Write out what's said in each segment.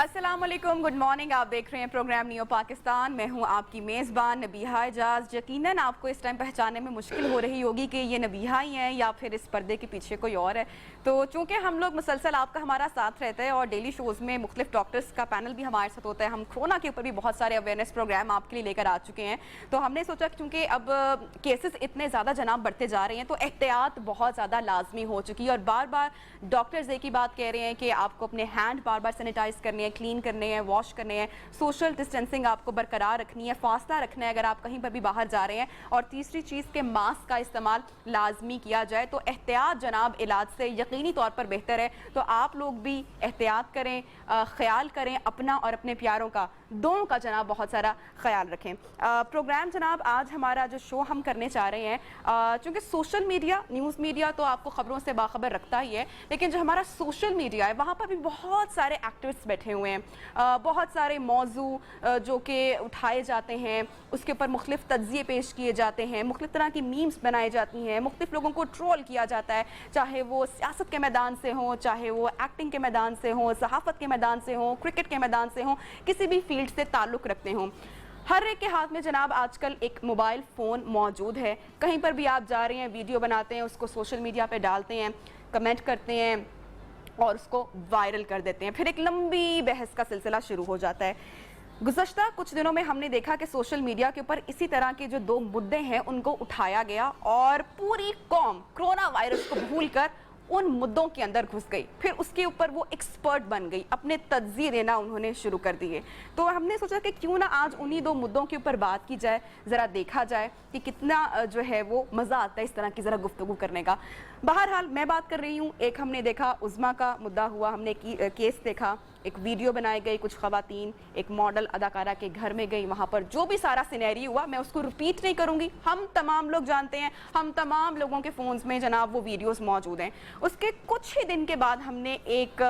अस्सलाम वालेकुम, good morning. आप देख रहे हैं प्रोग्राम नियो पाकिस्तान। मैं हूं आपकी मेज़बान नबीहा एजाज। यकीनन आपको इस टाइम पहचानने में मुश्किल हो रही होगी कि ये नबीहा ही है या फिर इस पर्दे के पीछे कोई और है। तो चूँकि हम लोग मुसलसल आपका हमारा साथ रहते हैं और डेली शोज़ में मुख्तलिफ डॉक्टर्स का पैनल भी हमारे साथ होता है, हम कोरोना के ऊपर भी बहुत सारे अवेयरनेस प्रोग्राम आपके लिए लेकर आ चुके हैं। तो हमने सोचा कि चूँकि अब केसेस इतने ज़्यादा जनाब बढ़ते जा रहे हैं तो एहतियात बहुत ज़्यादा लाजमी हो चुकी है और बार बार डॉक्टर्स एक ही बात कह रहे हैं कि आपको अपने हैंड बार बार सैनिटाइज करने हैं, क्लीन करने हैं, वॉश करने हैं, सोशल डिस्टेंसिंग आपको बरकरार रखनी है, फासला रखना है अगर आप कहीं पर भी बाहर जा रहे हैं, और तीसरी चीज़ के मास्क का इस्तेमाल लाजमी किया जाए। तो एहतियात जनाब इलाज से यकीनी तौर पर बेहतर है। तो आप लोग भी एहतियात करें, ख्याल करें अपना और अपने प्यारों का, दोनों का जनाब बहुत सारा ख्याल रखें। प्रोग्राम जनाब आज हमारा जो शो हम करने चाह रहे हैं, चूँकि सोशल मीडिया, न्यूज़ मीडिया तो आपको ख़बरों से बाखबर रखता ही है, लेकिन जो हमारा सोशल मीडिया है वहाँ पर भी बहुत सारे एक्टिविस्ट बैठे हुए हैं, बहुत सारे मौजू जो कि उठाए जाते हैं, उसके ऊपर मुख्तलिफ तज्ज़िये पेश किए जाते हैं, मुख्तलिफ तरह की मीम्स बनाई जाती हैं, मुख्तलिफ लोगों को ट्रोल किया जाता है, चाहे वो सियासत के मैदान से हो, चाहे वो एक्टिंग के मैदान से हो, सहाफ़त के मैदान से हो, क्रिकेट के मैदान से हो, किसी भी फील्ड से ताल्लुक़ रखते हों। हर एक के हाथ में जनाब आजकल एक मोबाइल फ़ोन मौजूद है। कहीं पर भी आप जा रहे हैं, वीडियो बनाते हैं, उसको सोशल मीडिया पे डालते हैं, कमेंट करते हैं और उसको वायरल कर देते हैं, फिर एक लंबी बहस का सिलसिला शुरू हो जाता है। गुज़श्ता कुछ दिनों में हमने देखा कि सोशल मीडिया के ऊपर इसी तरह के जो दो मुद्दे हैं उनको उठाया गया और पूरी कौम कोरोना वायरस को भूलकर उन मुद्दों के अंदर घुस गई, फिर उसके ऊपर वो एक्सपर्ट बन गई, अपने तज्ज़िये देना उन्होंने शुरू कर दिए। तो हमने सोचा कि क्यों ना आज उन्हीं दो मुद्दों के ऊपर बात की जाए, ज़रा देखा जाए कि कितना जो है वो मज़ा आता है इस तरह की ज़रा गुफ्तगू करने का। बहरहाल मैं बात कर रही हूँ, एक हमने देखा उज़्मा का मुद्दा हुआ, हमने केस देखा, एक वीडियो बनाई गई, कुछ ख़वातीन एक मॉडल अदाकारा के घर में गई, वहाँ पर जो भी सारा सिनेरियो हुआ मैं उसको रिपीट नहीं करूँगी, हम तमाम लोग जानते हैं, हम तमाम लोगों के फ़ोन्स में जनाब वो वीडियोस मौजूद हैं। उसके कुछ ही दिन के बाद हमने एक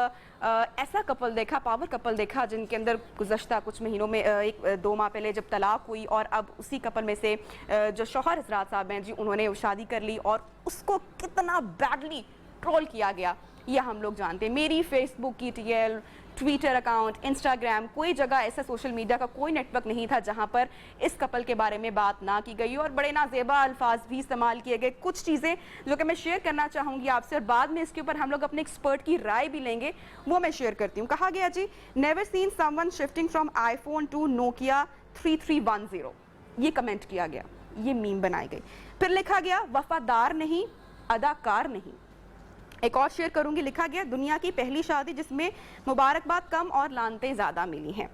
ऐसा कपल देखा, पावर कपल देखा, जिनके अंदर गुज़श्ता कुछ महीनों में 1-2 माह पहले जब तलाक हुई और अब उसी कपल में से जो शौहर हज़रात साहब हैं जी, उन्होंने शादी कर ली और उसको कितना बैडली ट्रोल किया गया ये हम लोग जानते हैं। मेरी फेसबुक की TL, ट्विटर अकाउंट, इंस्टाग्राम, कोई जगह ऐसा सोशल मीडिया का कोई नेटवर्क नहीं था जहां पर इस कपल के बारे में बात ना की गई और बड़े नाजेबा अल्फाज भी इस्तेमाल किए गए। कुछ चीज़ें जो कि मैं शेयर करना चाहूँगी आपसे और बाद में इसके ऊपर हम लोग अपने एक्सपर्ट की राय भी लेंगे, वो मैं शेयर करती हूँ। कहा गया जी, never seen someone shifting from iPhone to Nokia 3310, ये कमेंट किया गया, ये मीम बनाई गई। फिर लिखा गया वफादार नहीं, अदाकार नहीं। एक और शेयर करूंगी, लिखा गया दुनिया की पहली शादी जिसमें मुबारकबाद कम और लानतें ज़्यादा मिली हैं।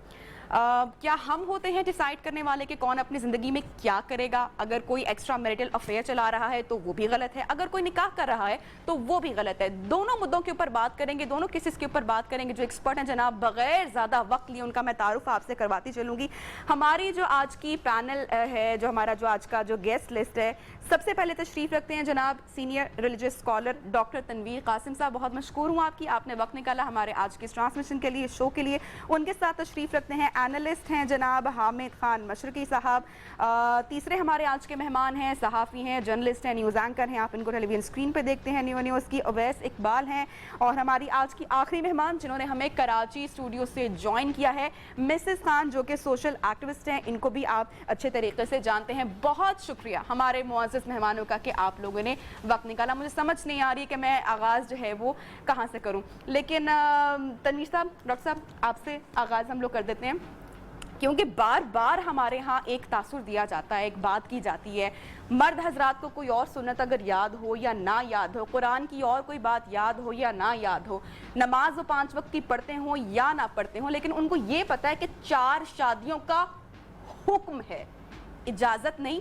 क्या हम होते हैं डिसाइड करने वाले कि कौन अपनी ज़िंदगी में क्या करेगा? अगर कोई एक्स्ट्रा मैरिटल अफेयर चला रहा है तो वो भी गलत है, अगर कोई निकाह कर रहा है तो वो भी गलत है। दोनों मुद्दों के ऊपर बात करेंगे, दोनों केसेस के ऊपर बात करेंगे। जो एक्सपर्ट हैं जनाब, बगैर ज़्यादा वक्त लिए उनका मैं तारुफ आपसे करवाती चलूँगी। हमारी जो आज की पैनल है, जो हमारा जो आज का जो गेस्ट लिस्ट है, सबसे पहले तशरीफ़ रखते हैं जनाब senior religious scholar doctor Tanveer Qasim साहब। बहुत मशकूर हूँ आपकी, आपने वक्त निकाला हमारे आज के ट्रांसमिशन के लिए, शो के लिए। उनके साथ तशरीफ़ रखते हैं एनालिस्ट हैं जनाब हामिद खान मशरकी साहब। तीसरे हमारे आज के मेहमान हैं, सहाफ़ी हैं, जर्नलिस्ट हैं, न्यूज़ एंकर हैं, आप इनको टेलीविजन स्क्रीन पर देखते हैं, न्यूज़ की अवैस इकबाल हैं। और हमारी आज की आखिरी मेहमान जिन्होंने हमें कराची स्टूडियो से ज्वाइन किया है, मिसेस खान, जो कि सोशल एक्टिविस्ट हैं, इनको भी आप अच्छे तरीके से जानते हैं। बहुत शुक्रिया हमारे मुअज़्ज़ज़ मेहमानों का कि आप लोगों ने वक्त निकाला। मुझे समझ नहीं आ रही कि मैं आगाज़ जो है वो कहाँ से करूँ, लेकिन तनवीर साहब, डॉक्टर साहब, आपसे आगाज़ हम लोग कर देते हैं, क्योंकि बार बार हमारे यहाँ एक तासुर दिया जाता है, एक बात की जाती है, मर्द हजरात को कोई और सुन्नत अगर याद हो या ना याद हो, कुरान की और कोई बात याद हो या ना याद हो, नमाज वो 5 वक्त की पढ़ते हो या ना पढ़ते हो, लेकिन उनको ये पता है कि 4 शादियों का हुक्म है, इजाज़त नहीं,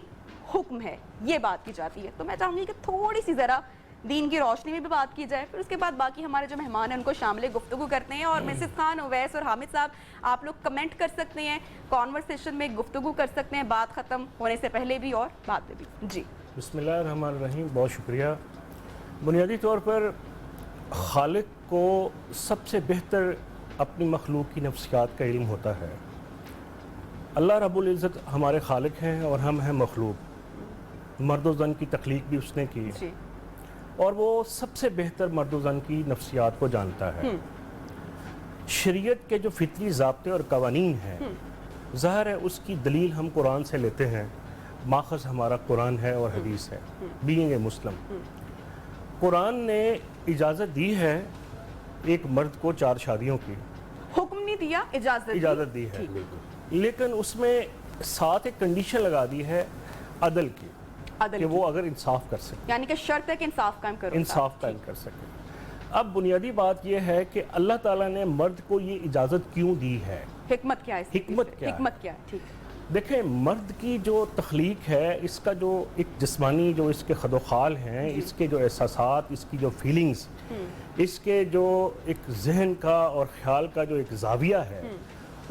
हुक्म है, ये बात की जाती है। तो मैं चाहूँगी कि थोड़ी सी ज़रा दीन की रोशनी में भी बात की जाए, फिर उसके बाद बाकी हमारे जो मेहमान हैं उनको शामिल गुफ्तगू करते हैं। और मिसेस खान, उवैस और हामिद साहब, आप लोग कमेंट कर सकते हैं, कॉन्वर्सेशन में गुफ्तगू कर सकते हैं, बात ख़त्म होने से पहले भी और बाद में भी। जी बिस्मिल्लाहिर्रहमानिर्रहीम, बहुत शुक्रिया। बुनियादी तौर पर खालिक को सबसे बेहतर अपनी मखलूक की नफ्सियात का इल्म होता है। अल्लाह रब्बुल इज़्ज़त हमारे खालिक हैं और हम हैं मखलूक। मर्द व ज़न की तख्लीक भी उसने की और वो सबसे बेहतर मर्द व ज़न की नफ्सियात को जानता है। शरीयत के जो फितरी ज़ाब्ते और कवानीन हैं, ज़ाहिर है उसकी दलील हम कुरान से लेते हैं, माखज़ हमारा कुरान है और हदीस है। बीइंग ए मुस्लिम, कुरान ने इजाज़त दी है एक मर्द को 4 शादियों की, हुक्म नहीं दिया, इजाज़त दी है, लेकिन उसमें साथ एक कंडीशन लगा दी है अदल की, कि वो अगर इंसाफ कर सके, यानी कि शर्त है कि इंसाफ कायम करो, इंसाफ कायम कर सके। अब बुनियादी बात यह है कि अल्लाह ताला ने मर्द को ये इजाज़त क्यों दी है, हिकमत क्या है, हिकमत क्या है? ठीक है। देखें, मर्द की जो तख्लीक है, इसका जो एक जिस्मानी जो इसके खदोखाल हैं, इसके जो एहसासात, इसकी जो फीलिंग्स, इसके जो एक जहन का और ख्याल का जो एक जाविया है,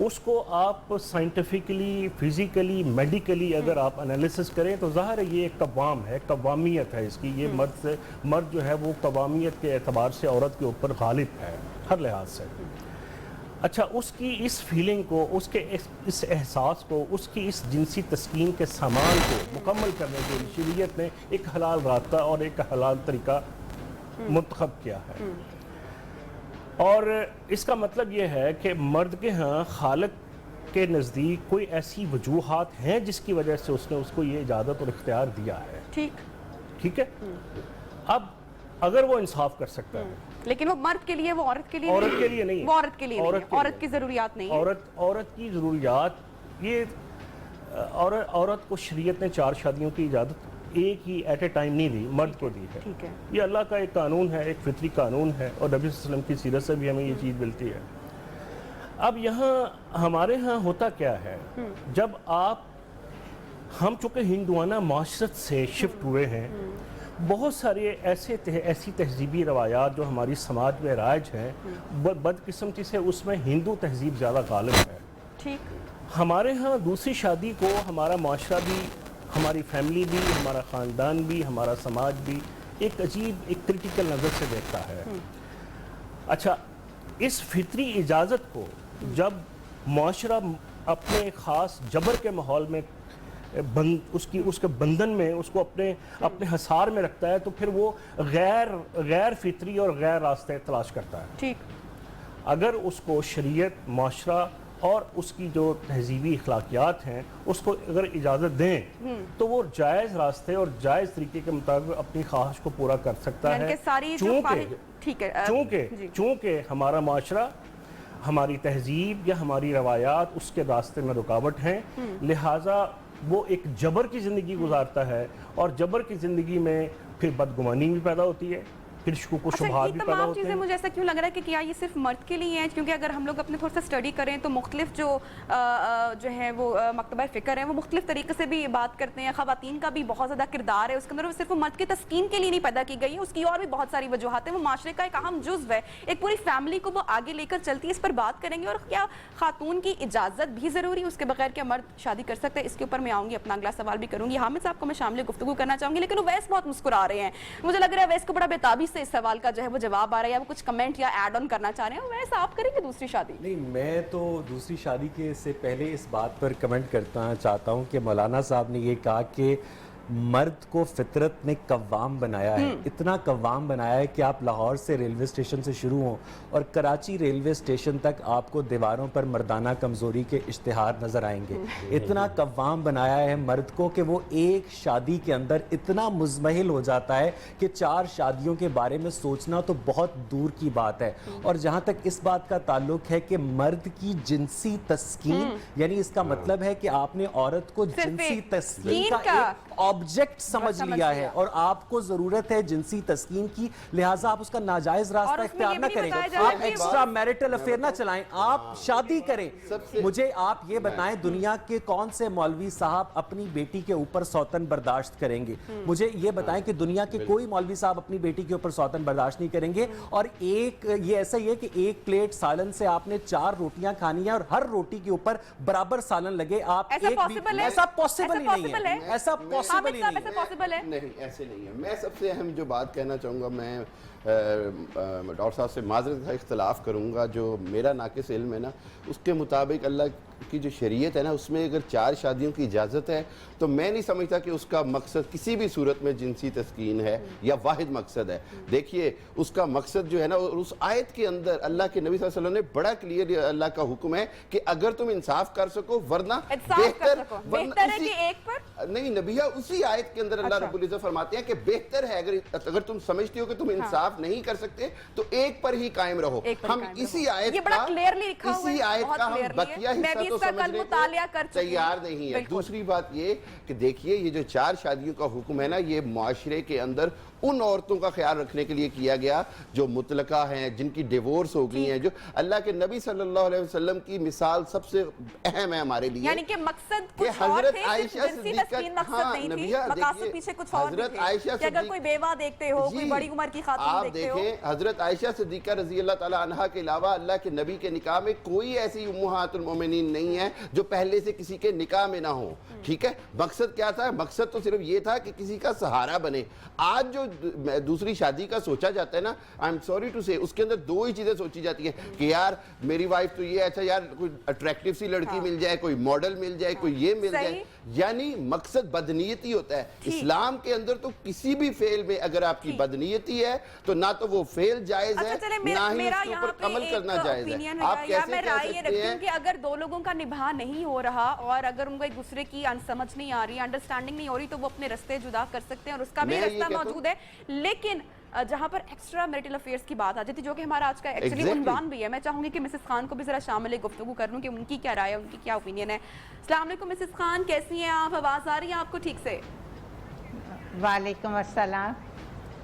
उसको आप साइंटिफिकली, फिज़िकली, मेडिकली अगर आप एनालिसिस करें तो ज़ाहिर है ये एक कवाम है, कवामियत है इसकी। ये मर्द जो है वो कवामियत के एतबार से औरत के ऊपर गालिब है हर लिहाज से। अच्छा, उसकी इस फीलिंग को, उसके इस एहसास को, उसकी इस जिनसी तस्कीन के सामान को मुकम्मल करने के लिए शरीयत ने एक हलाल रास्ता और एक हलाल तरीका मुंतखब किया है। और इसका मतलब ये है कि मर्द के यहाँ खालिक के नज़दीक कोई ऐसी वजूहात हैं जिसकी वजह से उसने उसको ये इजाज़त और इख्तियार दिया है। ठीक है। अब अगर वो इंसाफ कर सकता है, लेकिन वो मर्द के लिए, वो औरत के लिए नहीं, वो औरत के लिए नहीं, औरत की ज़रूरियात नहीं है। औरत की ज़रूरियात, ये औरत को शरीयत ने 4 शादियों की इजाज़त एक ही एट ए टाइम नहीं दी, मर्द को दी है। ठीक है। ये अल्लाह का एक कानून है, एक फितरी कानून है, और नबी सल्लल्लाहु अलैहि वसल्लम की सीरत से भी हमें ये चीज़ मिलती है। अब यहाँ हमारे यहाँ होता क्या है, जब हम चूँकि हिंदुआना माशरत से शिफ्ट हुए हैं, बहुत सारे ऐसी तहजीबी रवायात जो हमारी समाज में राइज हैं, बदकिस्मती से उसमें हिंदू तहजीब ज़्यादा गालिब है। ठीक। हमारे यहाँ दूसरी शादी को हमारा माशरा भी, हमारी फैमिली भी, हमारा ख़ानदान भी, हमारा समाज भी एक अजीब, एक क्रिटिकल नज़र से देखता है। अच्छा, इस फितरी इजाज़त को जब माशरा अपने ख़ास जबर के माहौल में उसके बंधन में उसको अपने हसार में रखता है, तो फिर वो गैर फितरी और गैर रास्ते तलाश करता है। ठीक। अगर उसको शरीयत, माशरा और उसकी जो तहजीबी अखलाकियात हैं उसको अगर इजाज़त दें, तो वो जायज़ रास्ते और जायज़ तरीके के मुताबिक अपनी ख्वाहिश को पूरा कर सकता है। चूँकि हमारा माशरा, हमारी तहजीब या हमारी रवायात उसके रास्ते में रुकावट हैं, लिहाजा वो एक जबर की ज़िंदगी गुजारता है, और जबर की ज़िंदगी में फिर बदगुमानी भी पैदा होती है, फिर शुबहात भी पैदा होते हैं। मुझे ऐसा क्यों लग रहा है कि क्या ये सिर्फ मर्द के लिए है? क्योंकि अगर हम लोग अपने थोड़ा सा स्टडी करें तो मुख्तलिफ जो है वो मकतबा फ़िक्र है, वो मुख्तलिफ तरीके से भी बात करते हैं। ख़वातीन का भी बहुत ज़्यादा किरदार है उसके अंदर, वो सिर्फ मर्द की तस्कीन के लिए नहीं पैदा की गई है, उसकी और भी बहुत सारी वजूहत है। वो माशरे का एक अहम जुज़्व है, एक पूरी फैमिली को वो आगे लेकर चलती है। इस पर बात करेंगे। और क्या खातून की इजाज़त भी ज़रूरी है, उसके बगैर क्या मर्द शादी कर सकते हैं? इसके ऊपर मैं आऊँगी, अपना अगला सवाल भी करूँगी। हामिद साहब को मैं शामिल गुफ्तगू करना चाहूँगी, लेकिन वो वैस बहुत मुस्कुरा रहे हैं। मुझे लग रहा है वैस को बड़ा बेताबी से इस सवाल का जो है वो जवाब आ रहा है, या वो कुछ कमेंट या ऐड ऑन करना चाह रहे हैं। वैसे आप करेंगे दूसरी शादी? नहीं, मैं तो दूसरी शादी के से पहले इस बात पर कमेंट करना चाहता हूं कि मौलाना साहब ने ये कहा कि मर्द को फितरत ने कव्वाम बनाया है। इतना कव्वाम बनाया है कि आप लाहौर से रेलवे स्टेशन से शुरू हों और कराची रेलवे स्टेशन तक आपको दीवारों पर मर्दाना कमज़ोरी के इश्तिहार नज़र आएंगे। इतना कव्वाम बनाया है मर्द को कि वो एक शादी के अंदर इतना मुज़महिल हो जाता है कि 4 शादियों के बारे में सोचना तो बहुत दूर की बात है। और जहाँ तक इस बात का ताल्लुक है कि मर्द की जिनसी तस्कीन, यानी इसका मतलब है कि आपने औरत को जिनसी तस्कीन का एक ऑब्जेक्ट समझ लिया है और आपको जरूरत है जिनसी तस्कीन की, लिहाजा आप उसका नाजायज रास्ता इख्तियार ना करें। आप एक्स्ट्रा मैरिटल अफेयर ना चलाएं, आप शादी करें। मुझे आप ये बताएं, दुनिया के कौन से मौलवी साहब अपनी बेटी के ऊपर सौतन बर्दाश्त करेंगे? मुझे ये बताएं कि दुनिया के कोई मौलवी साहब अपनी बेटी के ऊपर सौतन बर्दाश्त नहीं करेंगे। और ये ऐसा ही है कि एक प्लेट सालन से आपने 4 रोटियां खानी है और हर रोटी के ऊपर बराबर सालन लगे। आप ऐसा पॉसिबल ही नहीं है, ऐसा पॉसिबल ही नहीं, ऐसे नहीं है। मैं सबसे अहम जो बात कहना चाहूँगा, मैं डॉक्टर साहब से माजरत का इख्तलाफ करूँगा, जो मेरा नाकिस इल्म है ना, उसके मुताबिक अल्लाह کی جو شریعت ہے نا اس میں اگر 4 شادیوں کی اجازت ہے تو میں نہیں سمجھتا کہ اس کا مقصد کسی بھی صورت میں جنسی تسکین ہے یا واحد مقصد ہے. دیکھیے اس کا مقصد جو ہے نا اس آیت کے اندر اللہ کے نبی صلی اللہ علیہ وسلم نے بڑا کلیئر اللہ کا حکم ہے کہ اگر تم انصاف کر سکو ورنہ بہتر ہے کہ ایک پر نہیں نبیہ اسی آیت کے اندر اللہ رب العزت فرماتے ہیں کہ بہتر ہے اگر تم سمجھتی ہو کہ تم انصاف نہیں کر سکتے تو ایک پر ہی قائم رہو. ہم اسی آیت کا ہم بقیہ حصہ تو سمجھنے کو تیار نہیں ہے. دوسری بات یہ کہ دیکھیے یہ جو 4 شادیوں کا حکم ہے نا یہ معاشرے کے اندر ان عورتوں کا خیال رکھنے کے لیے کیا گیا جو مطلقہ ہیں, جن کی ڈیورس ہو گئی ہیں, جو اللہ کے نبی صلی اللہ علیہ وسلم کی مثال سب سے اہم ہے ہمارے لیے. یعنی کہ مقصد کچھ اور تھے, جنسی تسکین مقصد نہیں تھی, مقاصد پیچھے کچھ اور بھی تھے کہ اگر کوئی بیوہ دیکھتے ہو, کوئی بڑی عمر کی خاتون دیکھتے ہو. آپ دیکھیں حضرت عائشہ صدیقہ رضی اللہ تعالی عنہا کے علاوہ اللہ کے نبی کے نکاح میں کوئی ایسی امہات المومنین نہیں ہے جو پہلے سے کسی کے نکاح میں نہ ہو. ٹھیک ہے, مقصد کیا تھا؟ مقصد تو صرف یہ تھا کہ کسی کا سہارا بنے. آج جو دوسری شادی کا سوچا جاتا ہے نا, آئی ایم سوری ٹو سے, اس کے اندر 2 ہی چیزیں سوچی جاتی ہیں کہ یار میری وائف تو یہ اچھا یار کوئی اٹریکٹیو سی لڑکی مل جائے, کوئی ماڈل مل جائے, کوئی یہ مل جائے. یعنی مقصد بدنیتی ہوتا ہے. اسلام کے اندر تو کسی بھی فعل میں اگر آپ کی بدنیتی ہے تو نہ تو وہ فعل جائز ہے نہ ہی اس کے اوپر عمل کرنا جائز ہے. آپ کیسے کہہ سکتے ہیں کہ اگر 2 لوگوں کا نبھا نہیں ہو رہا اور اگر ان کو ایک دوسرے کی سمجھ نہیں آ رہی, انڈرسٹینڈنگ نہیں ہو رہی, تو وہ اپنے رستے جدا کر سکتے ہیں اور اس کا بھی رستہ موجود ہے. لیکن جہاں پر ایکسٹرا میرٹل افیئرز کی بات آ جاتی جو کہ ہمارا آج کا ایکچولی عنوان بھی ہے, میں چاہوں گی کہ مسز خان کو بھی ذرا شامل گفتگو کر لوں کہ ان کی کیا رائے ہے, ان کی کیا اوپینین ہے. السلام علیکم مسز خان, کیسی ہیں آپ؟ آواز آ رہی ہے آپ کو ٹھیک سے؟ وعلیکم السلام.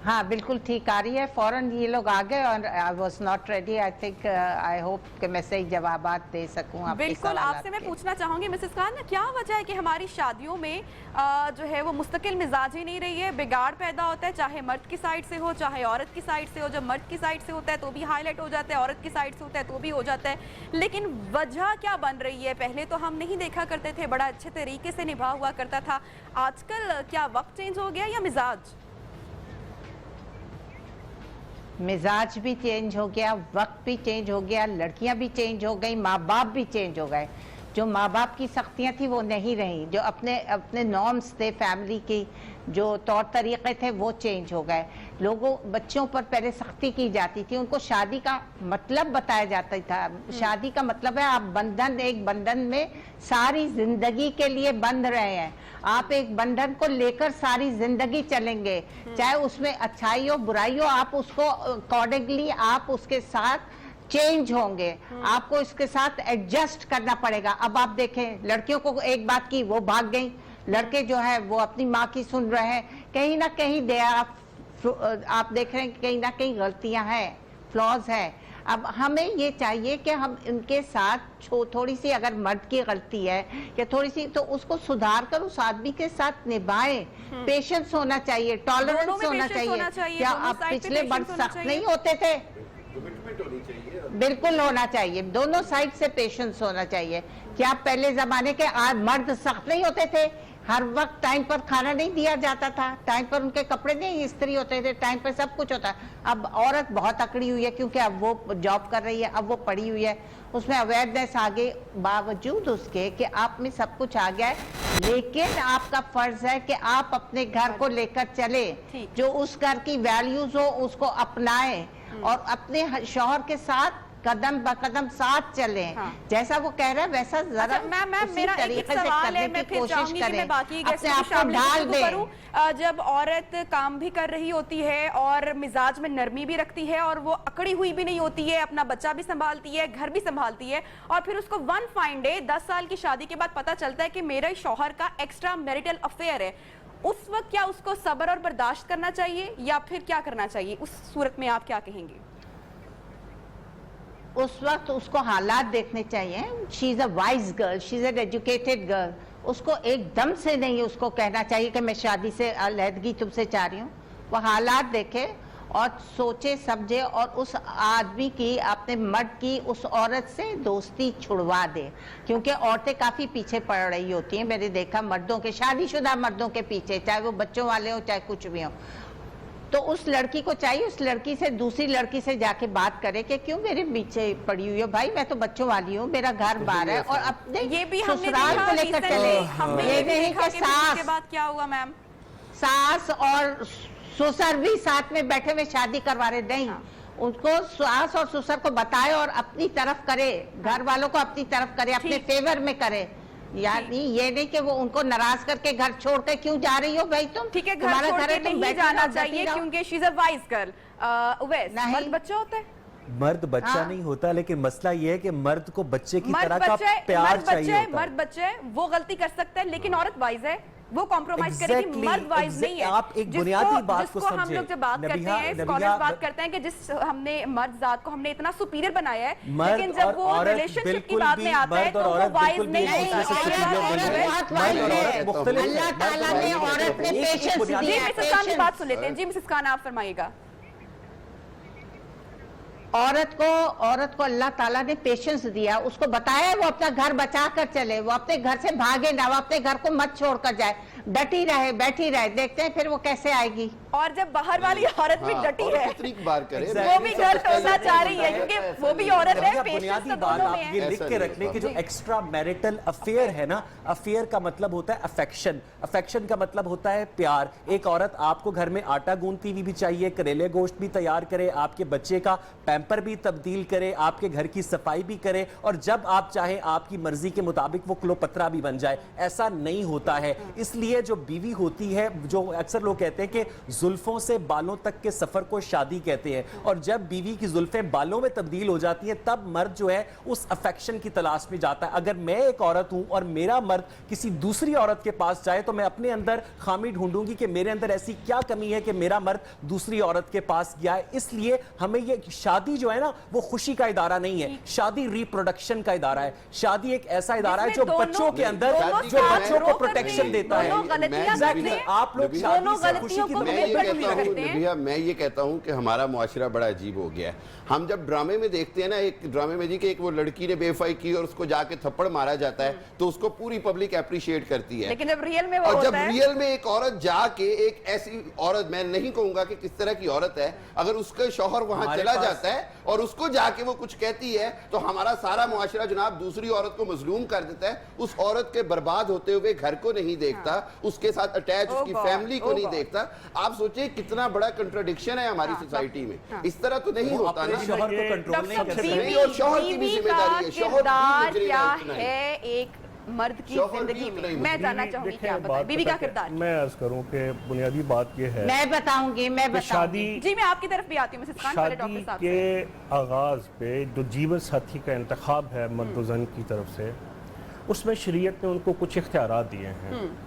ہاں بالکل ٹھیک آ رہی ہے. فوراً یہ لوگ آ گئے اور I was not ready. I think I hope کہ میں صحیح جوابات دے سکوں. بالکل, آپ سے میں پوچھنا چاہوں گی مسز خان, کیا وجہ ہے کہ ہماری شادیوں میں جو ہے وہ مستقل مزاج ہی نہیں رہی ہے, بگاڑ پیدا ہوتا ہے, چاہے مرد کی سائڈ سے ہو چاہے عورت کی سائڈ سے ہو. جب مرد کی سائڈ سے ہوتا ہے تو بھی ہائی لائٹ ہو جاتا ہے, عورت کی سائڈ سے ہوتا ہے تو بھی ہو جاتا ہے. لیکن وجہ کیا بن رہی ہے؟ پہلے تو ہم نہیں دیکھا کرتے تھے, بڑا اچھے طریقے سے نبھا ہوا کرتا تھا. آج کل کیا وقت چینج ہو گیا یا مزاج؟ مزاج بھی چینج ہو گیا, وقت بھی چینج ہو گیا, لڑکیاں بھی چینج ہو گئی, ماں باپ بھی چینج ہو گئے. جو ماں باپ کی سختیاں تھیں وہ نہیں رہیں, جو اپنے نارمز تھے فیملی کی, جو طور طریقے تھے وہ چینج ہو گئے. لوگوں بچوں پر پہلے سختی کی جاتی تھی, ان کو شادی کا مطلب بتایا جاتا تھا. شادی کا مطلب ہے آپ ایک بندھن میں ساری زندگی کے لیے بندھ رہے ہیں. آپ ایک بندھن کو لے کر ساری زندگی چلیں گے, چاہے اس میں اچھائی ہو برائی ہو, آپ اس کو اکارڈنگلی آپ اس کے ساتھ چینج ہوں گے, آپ کو اس کے ساتھ ایڈجسٹ کرنا پڑے گا. اب آپ دیکھیں لڑکیوں کو ایک بات کی وہ بھاگ گئیں, لڑکے جو ہے وہ اپنی ماں کی سن رہے ہیں. کہیں نہ کہیں آپ دیکھ رہے ہیں کہ کہیں نہ کہیں غلطیاں ہیں, فلاز ہیں. اب ہمیں یہ چاہیے کہ ہم ان کے ساتھ تھوڑی سی اگر مرد کی غلطی ہے یا تھوڑی سی تو اس کو سدھار کر اس آدمی کے ساتھ نبھائیں. پیشنس ہونا چاہیے, ٹالرنس ہونا چاہیے. کیا آپ پچھلے مرد سخت نہیں ہوتے تھے؟ بالکل ہونا چاہیے, دونوں سائڈ سے پیشنس ہونا چاہیے. کیا پہلے زمانے کے مرد سخت نہیں ہوتے تھے؟ ہر وقت ٹائم پر کھانا نہیں دیا جاتا تھا, ٹائم پر ان کے کپڑے نہیں استری ہوتے تھے, ٹائم پر سب کچھ ہوتا ہے. اب عورت بہت اکڑی ہوئی ہے کیونکہ اب وہ جاب کر رہی ہے, اب وہ پڑھی ہوئی ہے, اس میں اویئرنیس آگے, باوجود اس کے کہ آپ میں سب کچھ آ گیا ہے. لیکن آپ کا فرض ہے کہ آپ اپنے گھر کو لے کر چلیں, جو اس گھر کی ویلیوز ہو اس کو اپنائیں اور اپنے شوہر کے ساتھ قدم بقدم ساتھ چلیں. جیسا وہ کہہ رہا ہے ویسا ذرا اسی طریقے سے کرنے کی کوشش کریں, اپنے آپ کو ڈھال دیں. جب عورت کام بھی کر رہی ہوتی ہے اور مزاج میں نرمی بھی رکھتی ہے اور وہ اکڑی ہوئی بھی نہیں ہوتی ہے, اپنا بچہ بھی سنبھالتی ہے, گھر بھی سنبھالتی ہے, اور پھر اس کو ون فائن ڈے 10 سال کی شادی کے بعد پتہ چلتا ہے کہ میرا شوہر کا ایکسٹرا میریٹل افیئر ہے, اس وقت کیا اس کو صبر اور برداشت کرنا چاہیے یا پھر کیا کرنا چاہیے؟ اس صورت میں آپ کیا کہیں گے؟ اس وقت اس کو حالات دیکھنے چاہیے. She is a wise girl, she is an educated girl. اس کو ایک دم سے نہیں اس کو کہنا چاہیے کہ میں شادی سے علیحدگی تم سے چاہ رہی ہوں. وہ حالات دیکھے اور سوچے سمجھے اور اس آدمی کی, اپنے مرد کی اس عورت سے دوستی چھڑوا دے, کیونکہ عورتیں کافی پیچھے پڑ رہی ہوتی ہیں. میں نے دیکھا مردوں کے, شادی شدہ مردوں کے پیچھے, چاہے وہ بچوں والے ہوں چاہے کچھ بھی ہوں. तो उस लड़की को चाहिए उस लड़की से दूसरी लड़की से जाके बात करे कि क्यों मेरे पीछे पड़ी हुई हो, भाई मैं तो बच्चों वाली हूँ, मेरा घर बाहर है, और अपने ये भी हमने ससुराल देखा को लेकर recently, चले। हमने ये भी नहीं देखा कि कि उसके सास बाद क्या हुआ मैम? सास और ससुर भी साथ में बैठे हुए शादी करवा रहे, नहीं, उनको सास और ससुर को बताए और अपनी तरफ करे, घर वालों को अपनी तरफ करे, अपने ठीक। फेवर में करे। यानी ये नहीं कि वो उनको नाराज करके घर छोड़ के क्यों जा रही हो भाई तुम, ठीक है, घर तुम्हारा छोड़ घर के है, तुम नहीं बैठी जाना रहो, बैठी चाहिए रहो। क्योंकि she is a wise girl. Uwais, नहीं। मर्द बच्चा होता है? मर्द बच्चा हाँ। नहीं होता, लेकिन मसला ये है कि मर्द को बच्चे की मर्द तरह का बच्चा है, प्यार मर्द बच्चा चाहिए है, होता मर्द बच्चा है, वो गलती कर सकता है, लेकिन औरत वाइज है, वो कॉम्प्रोमाइज करेगी। Exactly, मर्द वाइज नहीं है। आप एक बुनियादी बात को जिसको हम समझें। लोग जब बात करते नबिहा- हैं, नबिहा- स्कॉलर्स बात करते हैं कि जिस हमने मर्द जात को हमने इतना सुपीरियर बनाया है, मर्द लेकिन जब और वो औरत रिलेशनशिप की बिल्कुल बात भी- में आता है मर्द तो और वो औरत वाइज बिल्कुल नहीं भी होता। एक दूसरे से औरत- superior औरत- बन रहे हैं। बहुत मर्द और वाइज औरत है। मुख्तलिफ हैं। अल्लाह ताला ने औरत में एक पेशेंस बुनियादी- जी दिया, मिसेस खान की बात पेशेंस। सुन लेते हैं। जी मिसेस खान, आप फरमाइएगा। औरत को अल्लाह ताला ने पेशेंस दिया, उसको बताया वो अपना घर बचा कर चले, वो अपने घर से भागे ना, वो अपने घर को मत छोड़ कर जाए, डटी रहे, बैठी रहे, देखते हैं फिर वो कैसे आएगी। और जब बाहर वाली औरत भी हाँ, डटी और है, कितनी बार करे, Exactly. वो भी घर तोड़ना चाह रही है, क्योंकि वो भी औरत है, नबिहा, पेशेंस बुनियादी तो बात दोनों आप में ये है। लिख ऐसा के नहीं रख लें कि होता। जो एक्स्ट्रा मैरिटल अफेयर है ना, अफेयर का मतलब होता है अफेक्शन, अफेक्शन का मतलब होता है प्यार। एक औरत आपको घर में आटा गूंथती हुई भी चाहिए, करेले गोश्त भी तैयार करे, आपके बच्चे का पैम्पर भी तब्दील करे, आपके घर की सफाई भी करे, और जब आप चाहें आपकी मर्जी के मुताबिक वो क्लोपत्रा भी बन जाए। ऐसा नहीं होता है। इसलिए जो बीवी होती है, जो अक्सर लोग कहते हैं कि जुल्फों से बालों तक के सफर को शादी कहते हैं, और जब बीवी की जुल्फें बालों में तब्दील हो जाती हैं तब मर्द जो है उस अफेक्शन की तलाश में जाता है। अगर मैं एक औरत हूं और मेरा मर्द किसी दूसरी औरत के पास जाए तो मैं अपने अंदर खामी ढूंढूंगी कि मेरे अंदर ऐसी क्या कमी है कि मेरा मर्द दूसरी औरत के पास गया है। इसलिए हमें ये शादी जो है ना, वो खुशी का इदारा नहीं है, शादी रिप्रोडक्शन का इदारा है। शादी एक ऐसा इदारा है जो जिसमें बच्चों के अंदर दोनों जो साथ बच्चों को रो कर प्रोटेक्शन भी देता है। दोनों गलतियां Exactly. करते हैं। आप लोग नबिहा, शादी दोनों से खुशी गलतियों की को दुनिया मैं ये बिल्कुल में नहीं कहता हूँ करते हैं। नबिहा, मैं ये कहता हूँ कि हमारा मुआशरा बड़ा अजीब हो गया है। हम जब ड्रामे में देखते हैं ना, एक ड्रामे में जी कि एक वो लड़की ने बेवफाई की और उसको जाके थप्पड़ मारा जाता है, तो उसको पूरी पब्लिक अप्रिशिएट करती है। लेकिन जब रियल में वो और जब होता है, रियल में एक औरत जाके, एक ऐसी औरत, मैं नहीं कहूंगा कि किस तरह की औरत है, अगर उसका शौहर वहां हमारे चला पास- जाता है और उसको जाके वो कुछ कहती है, तो हमारा सारा मुआशरा जनाब दूसरी औरत को मजलूम कर देता है। उस औरत के बर्बाद होते हुए घर को नहीं देखता, उसके साथ अटैच Oh उसकी God, फैमिली को oh नहीं God. देखता। आप सोचिए कितना बड़ा कंट्राडिक्शन है हमारी सोसाइटी में। इस तरह तो नहीं वो होता अपने ना। शौहर को ये- कंट्रोल नहीं कर डॉक्टर सकते। नहीं, और शौहर की भी बीवी का जिम्मेदारी है, शौहर भी किरदार गुजरेगा क्या इतना ही। है एक मर्द की शौहर भी जिंदगी उतना ही में? मैं जानना बीवी- चाहूंगी देखें, क्या बात बताएं बीवी पता का क्या- किरदार। मैं अर्ज करूं कि बुनियादी बात यह है मैं बताऊंगी, मैं कि बताऊंगी। शादी जी मैं आपकी तरफ भी आती हूँ मिसेस खान, पहले डॉक्टर शादी साहब के से। आगाज़ पे जो जीवन साथी का इंतखाब है मर्द व ज़न की तरफ से, उसमें शरीयत ने उनको कुछ इख्तियारात दिए हैं।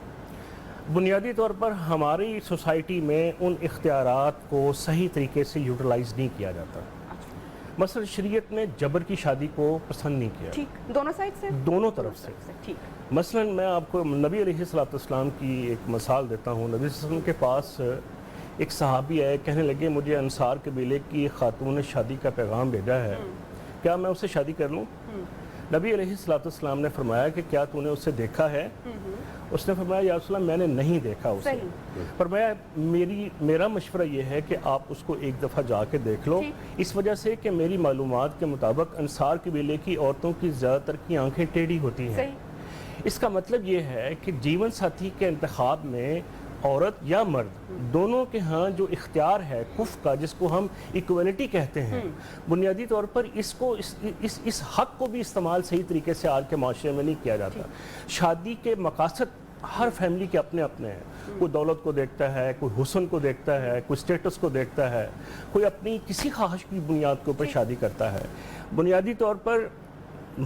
बुनियादी तौर पर हमारी सोसाइटी में उन इख्तियारात को सही तरीके से यूटिलाइज नहीं किया जाता। मसलन शरीयत ने जबर की शादी को पसंद नहीं किया, ठीक, दोनों साइड से? दोनों तरफ से। ठीक, मसलन मैं आपको नबी अलैहिस्सलाम की एक मिसाल देता हूँ। नबी वसल्लम के पास एक सहाबी आए, कहने लगे मुझे अंसार कबीले की एक खातून ने शादी का पैगाम भेजा है, क्या मैं उससे शादी कर लूँ? नबी अलैहिस्सलाम ने फरमाया कि क्या तूने उससे देखा है? उसने फरमाया या रसूल अल्लाह, मैंने नहीं देखा उसे। फरमाया मेरा मशवरा ये है कि आप उसको एक दफ़ा जाके देख लो, इस वजह से कि मेरी मालूमात के मुताबिक अंसार कबीले की औरतों की ज़्यादातर की आंखें टेढ़ी होती हैं। इसका मतलब ये है कि जीवन साथी के इंतखाब में औरत या मर्द दोनों के यहाँ जो इख्तियार है कुफ का, जिसको हम इक्वलिटी कहते हैं, बुनियादी तौर पर इसको इस हक को भी इस्तेमाल सही तरीके से आज के माशरे में नहीं किया जाता। शादी के मकासद हर फैमिली के अपने अपने हैं। कोई दौलत को देखता है, कोई हुस्न को देखता है, कोई स्टेटस को देखता है, कोई अपनी किसी ख्वाहिश की बुनियाद के ऊपर शादी करता है। बुनियादी तौर पर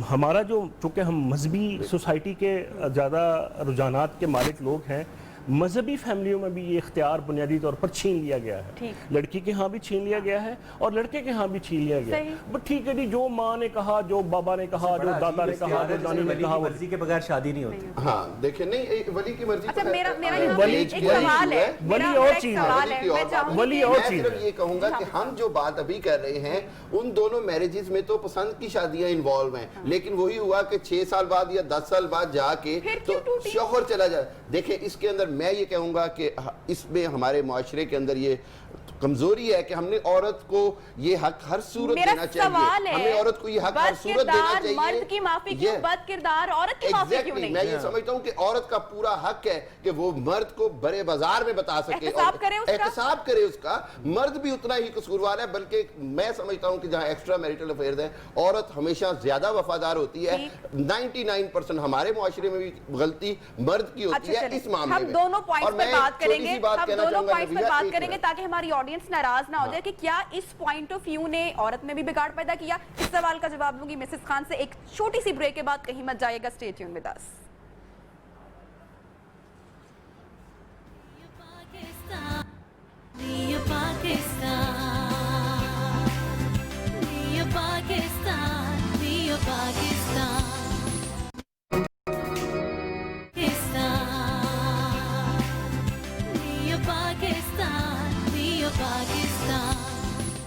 हमारा जो, चूँकि हम मजहबी सोसाइटी के ज़्यादा रुझानात के मालिक लोग हैं, मजहबी फैमिलियों में भी ये इख्तियार बुनियादी तौर पर छीन लिया गया है। लड़की के यहाँ भी छीन लिया गया है और लड़के के यहाँ भी छीन लिया गया है। बट ठीक है जी, जो माँ ने कहा, जो बाबा ने कहा, जो दादा ने कहा, जो नानी ने कहा, मर्जी के बगैर शादी नहीं होती। हाँ देखिए, नहीं वली की मर्जी। अच्छा तो मेरा है, यहाँ वली- एक सवाल है, वली मेरा और एक चीज़ है। सवाल है, वली की मैं और चाहूंगी वली कि- और मैं चीज़ सिर्फ है। ये कहूंगा कि हम जो बात अभी कर रहे हैं, उन दोनों मैरिजेस में तो पसंद की शादियां इन्वॉल्व हैं, लेकिन वही हुआ कि 6 साल बाद या 10 साल बाद जाके तो शौहर चला जाए। देखिए इसके अंदर मैं ये कहूंगा कि इसमें हमारे मुआशरे के अंदर ये کمزوری ہے کہ ہم نے عورت کو یہ حق ہر صورت میرا دینا چاہیے. سوال ہے ہمیں عورت کو یہ حق ہر صورت دینا چاہیے. مرد کی معافی کیوں, بد کردار عورت کی معافی کیوں نہیں؟ میں یہ سمجھتا ہوں کہ عورت کا پورا حق ہے کہ وہ مرد کو بڑے بازار میں بتا سکے, احتساب کرے اس کا. مرد بھی اتنا ہی قصوروار ہے, بلکہ میں سمجھتا ہوں کہ جہاں ایکسٹرا میریٹل افیئرز ہیں عورت ہمیشہ زیادہ وفادار ہوتی ہے. 99% ہمارے معاشرے میں بھی غلطی مرد کی ہوتی ہے اس معاملے میں. ہم دونوں پوائنٹس پر بات کریں گے, بات کریں گے تاکہ ہماری آڈینس ناراض نہ ہو جائے کہ کیا اس پوائنٹ آف ویو نے عورت میں بھی بگاڑ پیدا کیا. اس سوال کا جواب دوں گی مسز خان سے ایک چھوٹی سی بریک کے بعد, کہیں مت جائے گا, stay tuned with us.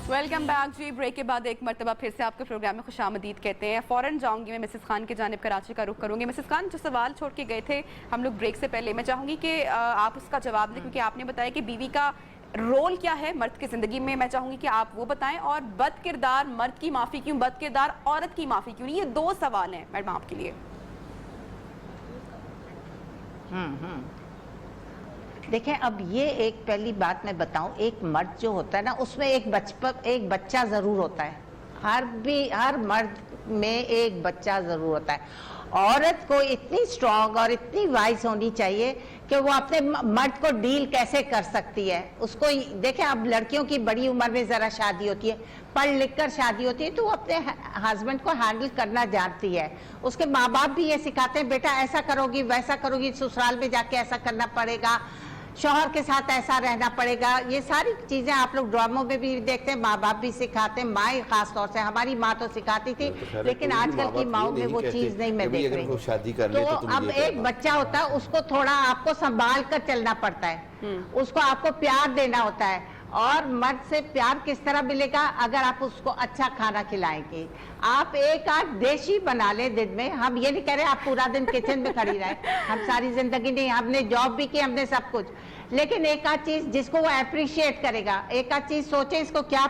Welcome back جی. بریک کے بعد ایک مرتبہ پھر سے آپ کے پروگرام میں خوش آمدید کہتے ہیں. فوراً جاؤں گی میں مسز خان کی جانب کراچی کا رخ کروں گی. مسز خان, جو سوال چھوڑ کے گئے تھے ہم لوگ بریک سے پہلے, میں چاہوں گی کہ آپ اس کا جواب دیں, کیونکہ آپ نے بتایا کہ بیوی کا رول کیا ہے مرد کی زندگی میں. میں چاہوں گی کہ آپ وہ بتائیں, اور بد کردار مرد کی معافی کیوں, بد کردار عورت کی معافی کیوں نہیں. یہ دو سوال ہیں میڈم آپ کے لیے. دیکھیں, اب یہ ایک پہلی بات میں بتاؤں, ایک مرد جو ہوتا ہے نا اس میں ایک بچہ ضرور ہوتا ہے. ہر مرد میں ایک بچہ ضرور ہوتا ہے. عورت کو اتنی اسٹرانگ اور اتنی وائز ہونی چاہیے کہ وہ اپنے مرد کو ڈیل کیسے کر سکتی ہے. اس کو دیکھیں, اب لڑکیوں کی بڑی عمر میں ذرا شادی ہوتی ہے, پڑھ لکھ کر شادی ہوتی ہے, تو وہ اپنے ہسبینڈ کو ہینڈل کرنا جانتی ہے. اس کے ماں باپ بھی یہ سکھاتے ہیں, بیٹا ایسا کرو گی, ویسا کرو گی, سسرال میں جا کے ایسا کرنا پڑے گا, شوہر کے ساتھ ایسا رہنا پڑے گا. یہ ساری چیزیں آپ لوگ ڈراموں میں بھی دیکھتے ہیں, ماں باپ بھی سکھاتے ہیں. ماں خاص طور سے, ہماری ماں تو سکھاتی تھی, لیکن آج کل کی ماؤں میں وہ چیز نہیں میں دیکھ رہی. تو اب ایک بچہ ہوتا ہے, اس کو تھوڑا آپ کو سنبھال کر چلنا پڑتا ہے, اس کو آپ کو پیار دینا ہوتا ہے. اور مرد سے پیار کس طرح ملے گا؟ اگر آپ اس کو اچھا کھانا کھلائیں گے. آپ ایک آدھ دیشی بنا لیں دن میں. ہم یہ نہیں کہہ رہے آپ پورا دن کچن میں کھڑی رہیں, ہم ساری زندگی نہیں, ہم نے جاب بھی کی, ہم نے سب کچھ, لیکن ایک آدھ چیز جس کو وہ اپریشیٹ کرے گا, ایک آدھ چیز سوچے اس کو کیا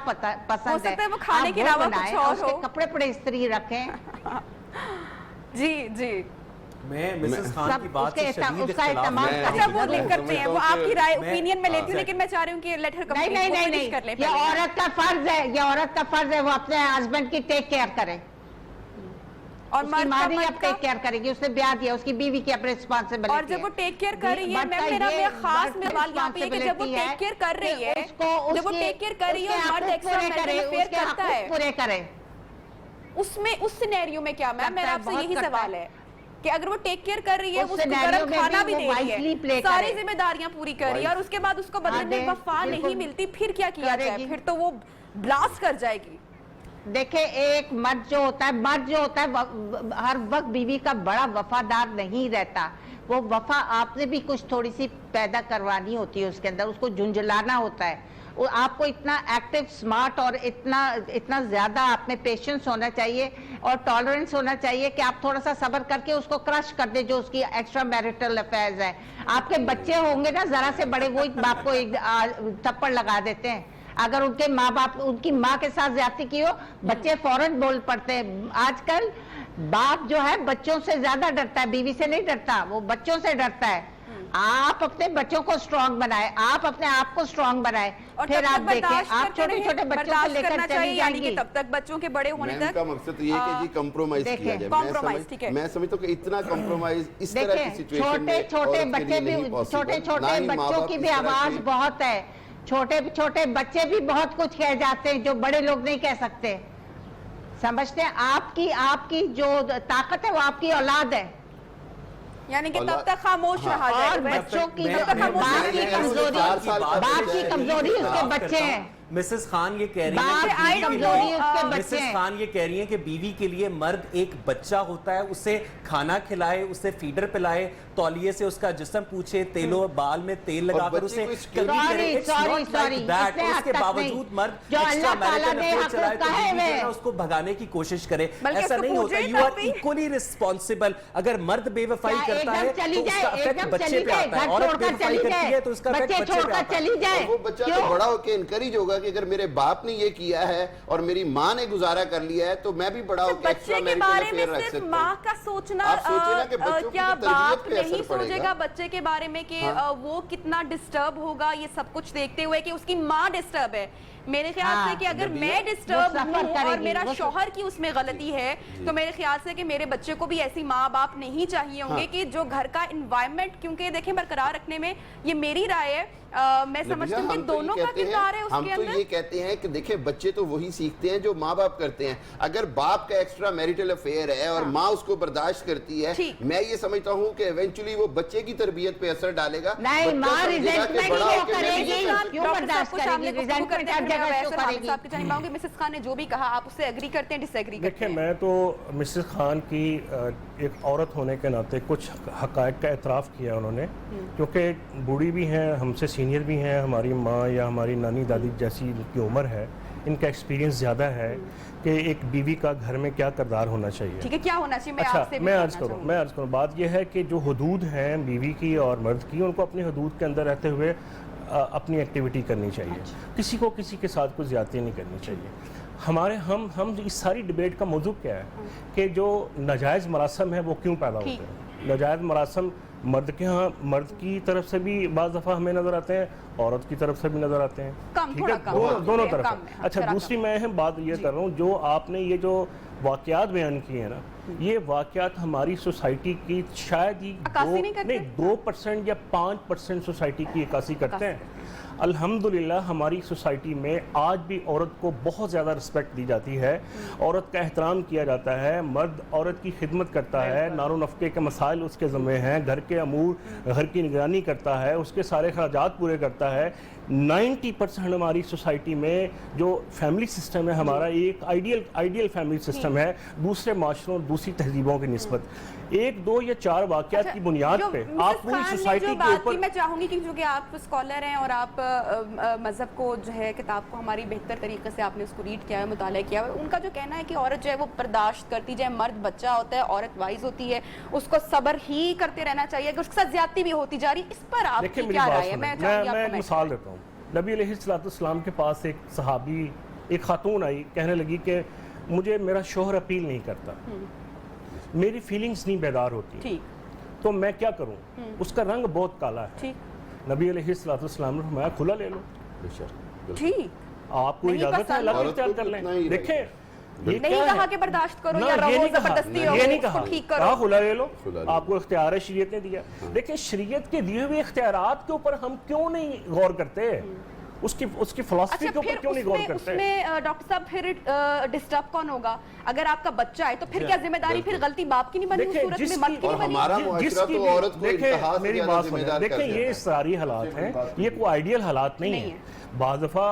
پسند ہے, وہ کھانے کے علاوہ کچھ اور ہو, کپڑے پڑے استری رکھیں. جی جی, میں مسز خان کی بات سے شدید اختلاف اچھا وہ لکھ کرتے ہیں, وہ آپ کی رائے اوپینین میں لیتی ہوں, لیکن میں چاہ رہی ہوں کہ لیٹ ہر نہیں, یہ عورت کا فرض ہے, یہ عورت کا فرض ہے, وہ اپنے ہسبینڈ کی ٹیک کیئر کرے. اور اس کی ماں بھی اب ٹیک کیئر کرے گی, اس نے بیاہ دیا, اس کی بیوی کی اب ریسپانسبلٹی ہے. اور جب وہ ٹیک کیئر کر رہی ہے, میرا خاص سوال یہاں پہ ہے کہ جب وہ ٹیک کیئر کر رہی ہے, جب وہ ٹیک کیئر کر رہی ہے اور مرد ایکسٹرا میریٹل افیئر کرتا ہے, پورے کرے, اس میں اس سینیریو میں کیا میم, میرا آپ سے یہی سوال ہے کہ اگر وہ ٹیک کیئر کر رہی ہے, اس کو گرم کھانا بھی دے رہی ہے, ساری ذمہ داریاں پوری کر رہی ہے, اور اس کے بعد اس کو بدلے میں وفا نہیں ملتی, پھر کیا کیا جائے؟ پھر تو وہ بلاسٹ کر جائے گی. دیکھیں, ایک مرد جو ہوتا ہے ہر وقت بیوی کا بڑا وفادار نہیں رہتا. وہ وفا آپ نے بھی کچھ تھوڑی سی پیدا کروانی ہوتی ہے اس کے اندر, اس کو جھنجھلانا ہوتا ہے. آپ کو اتنا ایکٹیو, سمارٹ اور اتنا زیادہ آپ میں پیشنس ہونا چاہیے اور ٹالرنس ہونا چاہیے کہ آپ تھوڑا سا صبر کر کے اس کو کرش کر دیں جو اس کی ایکسٹرا میریٹل افیئرز ہے. آپ کے بچے ہوں گے نا ذرا سے بڑے, وہ باپ کو ایک تھپڑ لگا دیتے ہیں. اگر ان کے ماں باپ, ان کی ماں کے ساتھ زیادتی کی ہو, بچے فوراً بول پڑتے ہیں. آج کل باپ جو ہے بچوں سے زیادہ ڈرتا ہے, بیوی سے نہیں ڈرتا, وہ بچوں سے ڈرتا ہے. آپ اپنے بچوں کو سٹرونگ بنائے, آپ اپنے آپ کو سٹرونگ بنائے, پھر آپ دیکھیں آپ چھوٹے چھوٹے بچوں کو لے کر چلی جائیں گی. تب تک بچوں کے بڑے ہونے تک کا مقصد یہ ہے کہ جی کمپرومائز کیا جائے. میں سمجھتا ہوں کہ اتنا کمپرومائز اس طرح کی سچویشن میں چھوٹے بچے بھی, چھوٹے بچوں کی بھی آواز بہت ہے, چھوٹے بچے بھی بہت کچھ کہہ جاتے ہیں جو بڑے لوگ نہیں کہہ سکتے. سمجھتے ہیں آپ کی جو طاقت ہے وہ آپ کی اولاد ہے, یعنی کہ تب تک خاموش رہا جائے. اور بچوں کی باپ کی کمزوری اس کے بچے ہیں. مسز خان یہ کہہ رہی ہیں کہ بیوی کے لیے مرد ایک بچہ ہوتا ہے, اسے کھانا کھلائے, اسے فیڈر پلائے, तौलिए से उसका जिस्म पूछे, तेलों बाल में तेल लगाकर बच्चे उसे को कभी करे। It's not like that। और उसके बावजूद मर्द extra marital affair चलाए तो बीवी जो है ना उसको भगाने की कोशिश करे, ऐसा नहीं होता। You are equally responsible। अगर मर्द बेवफाई करता है तो उसका इफेक्ट बच्चे पे आता है, औरत बेवफाई करती है तो उसका इफेक्ट बच्चे पे आता है। वो बच्चा तो बड़ा होकर इनकरेज होगा कि अगर मेरे बाप ने ये किया है और मेरी माँ ने गुजारा कर लिया है तो मैं भी बड़ा होकर एक्स्ट्रा बच्चे के बारे में सिर्फ माँ का सोचना, क्या बाप नहीं सोचेगा बच्चे के बारे में कि वो कितना डिस्टर्ब होगा ये सब कुछ देखते हुए कि उसकी माँ डिस्टर्ब है। मेरे ख्याल से कि अगर मैं डिस्टर्ब हूँ और मेरा शौहर की उसमें गलती है तो मेरे ख्याल से कि मेरे बच्चे को भी ऐसी माँ बाप नहीं चाहिए होंगे कि जो घर का एनवायरनमेंट, क्योंकि देखें बरकरार रखने में, ये मेरी राय है, मैं समझती हूँ कि दोनों का किरदार है उसके अंदर। हम तो ये कहते हैं कि देखिए बच्चे तो वही सीखते हैं जो माँ बाप करते हैं। अगर बाप का एक्स्ट्रा मैरिटल अफेयर है और माँ उसको बर्दाश्त करती है, मैं ये समझता हूँ कि इवेंचुअली वो बच्चे की तरबियत पे असर डालेगा। नहीं, माँ रिजेंटमेंट करेगी, क्यों बर्दाश्त करेगी? रिजेंटमेंट हर जगह क्यों करेगी? आपके जाने पाऊंगी मिसेस खान ने जो भी कहा आप उससे एग्री करते हैं, डिसएग्री करते देखिए हैं? मैं तो मिसेस खान की एक औरत होने के नाते कुछ हक़ाइक़ का एतराफ़ किया उन्होंने, क्योंकि बूढ़ी भी हैं, हमसे सीनियर भी हैं, हमारी माँ या हमारी नानी दादी जैसी इनकी उम्र है, इनका एक्सपीरियंस ज़्यादा है कि एक बीवी का घर में क्या किरदार होना चाहिए। ठीक है, क्या होना चाहिए? मैं अच्छा, आपसे भी मैं अर्ज़ करूँ, बात यह है कि जो हदूद हैं बीवी की और मर्द की, उनको अपनी हदूद के अंदर रहते हुए अपनी एक्टिविटी करनी चाहिए। किसी को किसी के साथ कोई ज़्यादती नहीं करनी चाहिए। हमारे हम इस सारी डिबेट का मौजू क्या है कि जो नाजायज़ मरासम है वो क्यों पैदा होते हैं। नाजायज़ मरासम मर्द के यहाँ, मर्द की तरफ से भी बाज़ दफ़ा हमें नज़र आते हैं, औरत की तरफ से भी नज़र आते हैं, ठीक है, दोनों तरफ। अच्छा, दूसरी मैं बात ये कर रहा हूँ, जो आपने ये जो वाक़यात बयान किए हैं ना, ये वाक़यात हमारी सोसाइटी की शायद ही 2% या 5% सोसाइटी की इक्कासी करते हैं। अल्हम्दुलिल्लाह हमारी सोसाइटी में आज भी औरत को बहुत ज़्यादा रिस्पेक्ट दी जाती है, औरत का एहतराम किया जाता है, मर्द औरत की खिदमत करता है, नारो नफ़क़े के मसाइल उसके ज़िम्मे हैं, घर के अमूर, घर की निगरानी करता है, उसके सारे खर्चात पूरे करता है। 90% हमारी सोसाइटी में जो फैमिली सिस्टम है हमारा, एक आइडियल फैमिली सिस्टम है दूसरे माशरों, दूसरी तहजीबों की निस्बत। 1, 2 या 4 वाक़यात की बुनियाद पे आप पूरी सोसाइटी के ऊपर, मैं चाहूँगी कि क्योंकि आप स्कॉलर हैं और आप मज़हब को जो है, किताब को हमारी बेहतर तरीके से आपने उसको रीड किया है, मुताला किया है, उनका जो कहना है कि औरत जो है वो बर्दाश्त करती जाए, मर्द बच्चा होता है, औरत वाइज होती है, उसको सब्र ही करते रहना चाहिए, अगर उसके साथ ज्यादती भी होती जा रही। इस पर आपकी क्या राय है? मैं एक मिसाल देता हूँ। नबी अलैहिस्सलाम के पास एक सहाबी, एक खातून आई, कहने लगी कि मुझे मेरा शोहर अपील नहीं करता, मेरी फीलिंग्स नहीं बेदार होती, तो मैं क्या करूं? उसका रंग बहुत काला है। नबी अलैहिस्सलाम ने फरमाया खुला ले लो। ठीक, आपको इजाजत है, अलग इख्तियार कर लें। देखें, ये नहीं कहा कि बर्दाश्त करो या रहो जबरदस्ती हो, ये नहीं कहा, ठीक करो, खुला ले लो, आपको इख्तियार है, शरीयत ने दिया। देखिए, शरीयत के दिए हुए इख्तियारात के ऊपर हम क्यों नहीं गौर करते, उसकी फिलॉसफी के ऊपर क्यों नहीं गौर करते? उसमें डॉक्टर साहब फिर डिस्टर्ब कौन होगा? अगर आपका बच्चा है तो फिर क्या जिम्मेदारी, फिर गलती बाप की नहीं बनी, उस सूरत में मर्द की नहीं बनी। देखिए मेरी बात सुनिए, देखिए ये सारी हालात हैं, ये कोई आइडियल हालात नहीं है। बाज़ दफ़ा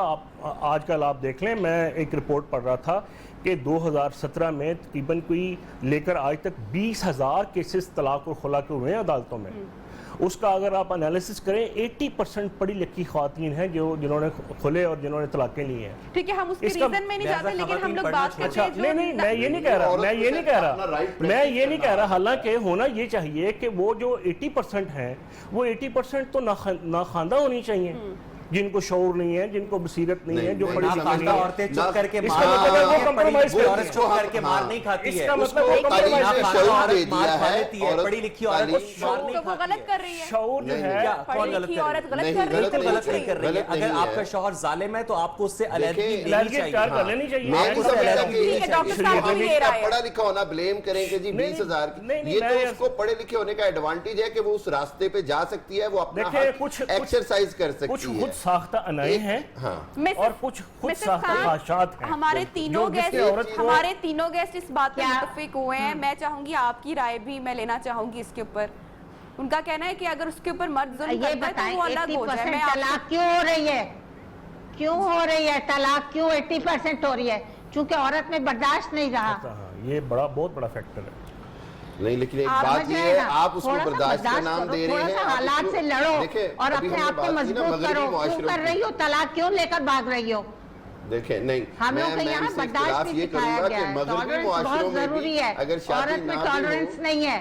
आजकल आप देख लें, मैं एक रिपोर्ट पढ़ रहा था कि 2017 में तकरीबन कोई लेकर आज तक 20,000 केसेस तलाक और खुला के हुए हैं अदालतों में। उसका अगर आप एनालिसिस करें, 80% पढ़ी लिखी ख़वातीन हैं जिन्होंने खुले और जिन्होंने तलाक़ें ली हैं। ठीक है, हम उसके रीज़न में नहीं जाते, लेकिन हम लोग बात करते हैं। नहीं, मैं ये नहीं कह रहा, हालांकि होना ये चाहिए कि वो जो 80% हैं, वो 80% तो नाखांदा होनी चाहिए, जिनको शऊर नहीं है, जिनको बसीरत नहीं है, जो पढ़ी लिखी नहीं है। औरतें चुप करके मार नहीं खाती है, इसका मतलब वो पढ़ी लिखी औरत मार नहीं गलत कर रही है। शऊर जो है, पढ़ी लिखी औरत गलत कर रही है, बिल्कुल गलत नहीं कर रही है। अगर आपका शौहर जालिम है तो आपको उससे अलहदगी लेनी चाहिए। पढ़ा लिखा होना ब्लेम करेंगे जी 20,000 की, ये तो उसको पढ़े लिखे होने का एडवांटेज है कि वो उस रास्ते पे जा सकती है, वो अपना एक्सरसाइज कर सकती है। साख्ता अनाए हैं और कुछ खुद साख्ता ख्वाहिशात हैं। हमारे तीनों गेस्ट इस बात पे मुत्तफिक हुए हैं। मैं चाहूंगी आपकी राय भी मैं लेना चाहूंगी इसके ऊपर। उनका कहना है कि अगर उसके ऊपर मर्द जुल्म करता है तो वो अलग हो जाए। तलाक क्यों हो रही है? क्यों हो रही है तलाक? क्यों 80% हो रही है? क्योंकि औरत में बर्दाश्त नहीं रहा। ये बहुत बड़ा फैक्टर है। نہیں لیکن ایک آپ بات سمجھ یہ رہے ہے ہیں نا؟ آپ اس کو تھوڑا سا برداشت کا برداشت نام کرو، دے رہے تھوڑا ہیں سا آپ اس حالات کو- سے لڑو دیکھیں اور ابھی اپنے ہم نے آپ کو بات کی نا مضبوط مغربی کرو. کیوں معاشروں کر کی. رہی ہو طلاق؟ کیوں لے کر بھاگ رہی ہو؟ دیکھیں نہیں ہم لوگ میں کے یہاں اس سے برداشت اختلاف نہیں یہ کروں سکھایا گا گیا کہ ہے. مغربی ٹالرنس معاشروں بہت میں ضروری بھی ہے. اگر شادی عورت میں نہ بھی ٹالرنس ہو نہیں ہے.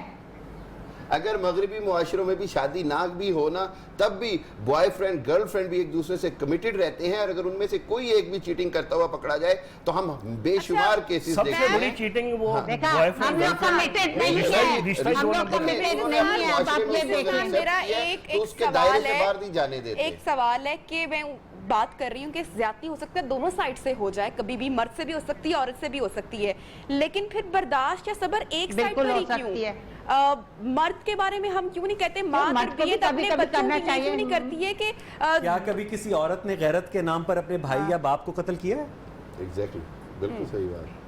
اگر مغربی معاشروں میں بھی شادی نہ بھی ہونا تب بھی بوائے فرینڈ گرل فرینڈ بھی ایک دوسرے سے کمیٹڈ رہتے ہیں اور اگر ان میں سے کوئی ایک بھی چیٹنگ کرتا ہوا پکڑا جائے تو ہم بے شمار کیسز سب سے دیکھتے بڑی ہیں. چیٹنگ وہ دیکھا بوائے ہم فرینڈ لوگ کمیٹڈ نہیں رشتہ ہے. رشتہ ہم جو لوگ نمبر کمیٹڈ انہوں نے نہیں ہے. اب معاشرے آپ میں یہ اس کو اگر دیکھیں. میرا accept کیا ہے ایک تو اس کے سوال دائرے سے ہے، باہر نہیں جانے دیتے. ایک سوال ہے کہ میں بات کر رہی ہوں کہ زیادتی ہو سکتا ہے دونوں سائڈ سے ہو جائے، کبھی بھی مرد سے بھی ہو سکتی ہے عورت سے بھی ہو سکتی ہے، لیکن پھر برداشت یا صبر ایک سائڈ بالکل پر ہو ہی سکتی کیوں؟ ہے. مرد کے بارے میں ہم کیوں نہیں کہتے ماں مرد کو بھی تربیت کبھی اپنے کبھی بچوں کرنا کی یہ کیوں نہیں چاہیے. کرتی ہے کہ کیا کبھی کسی عورت نے غیرت کے نام پر اپنے بھائی یا باپ کو قتل کیا ہے؟ ایگزیکٹلی بالکل صحیح بات.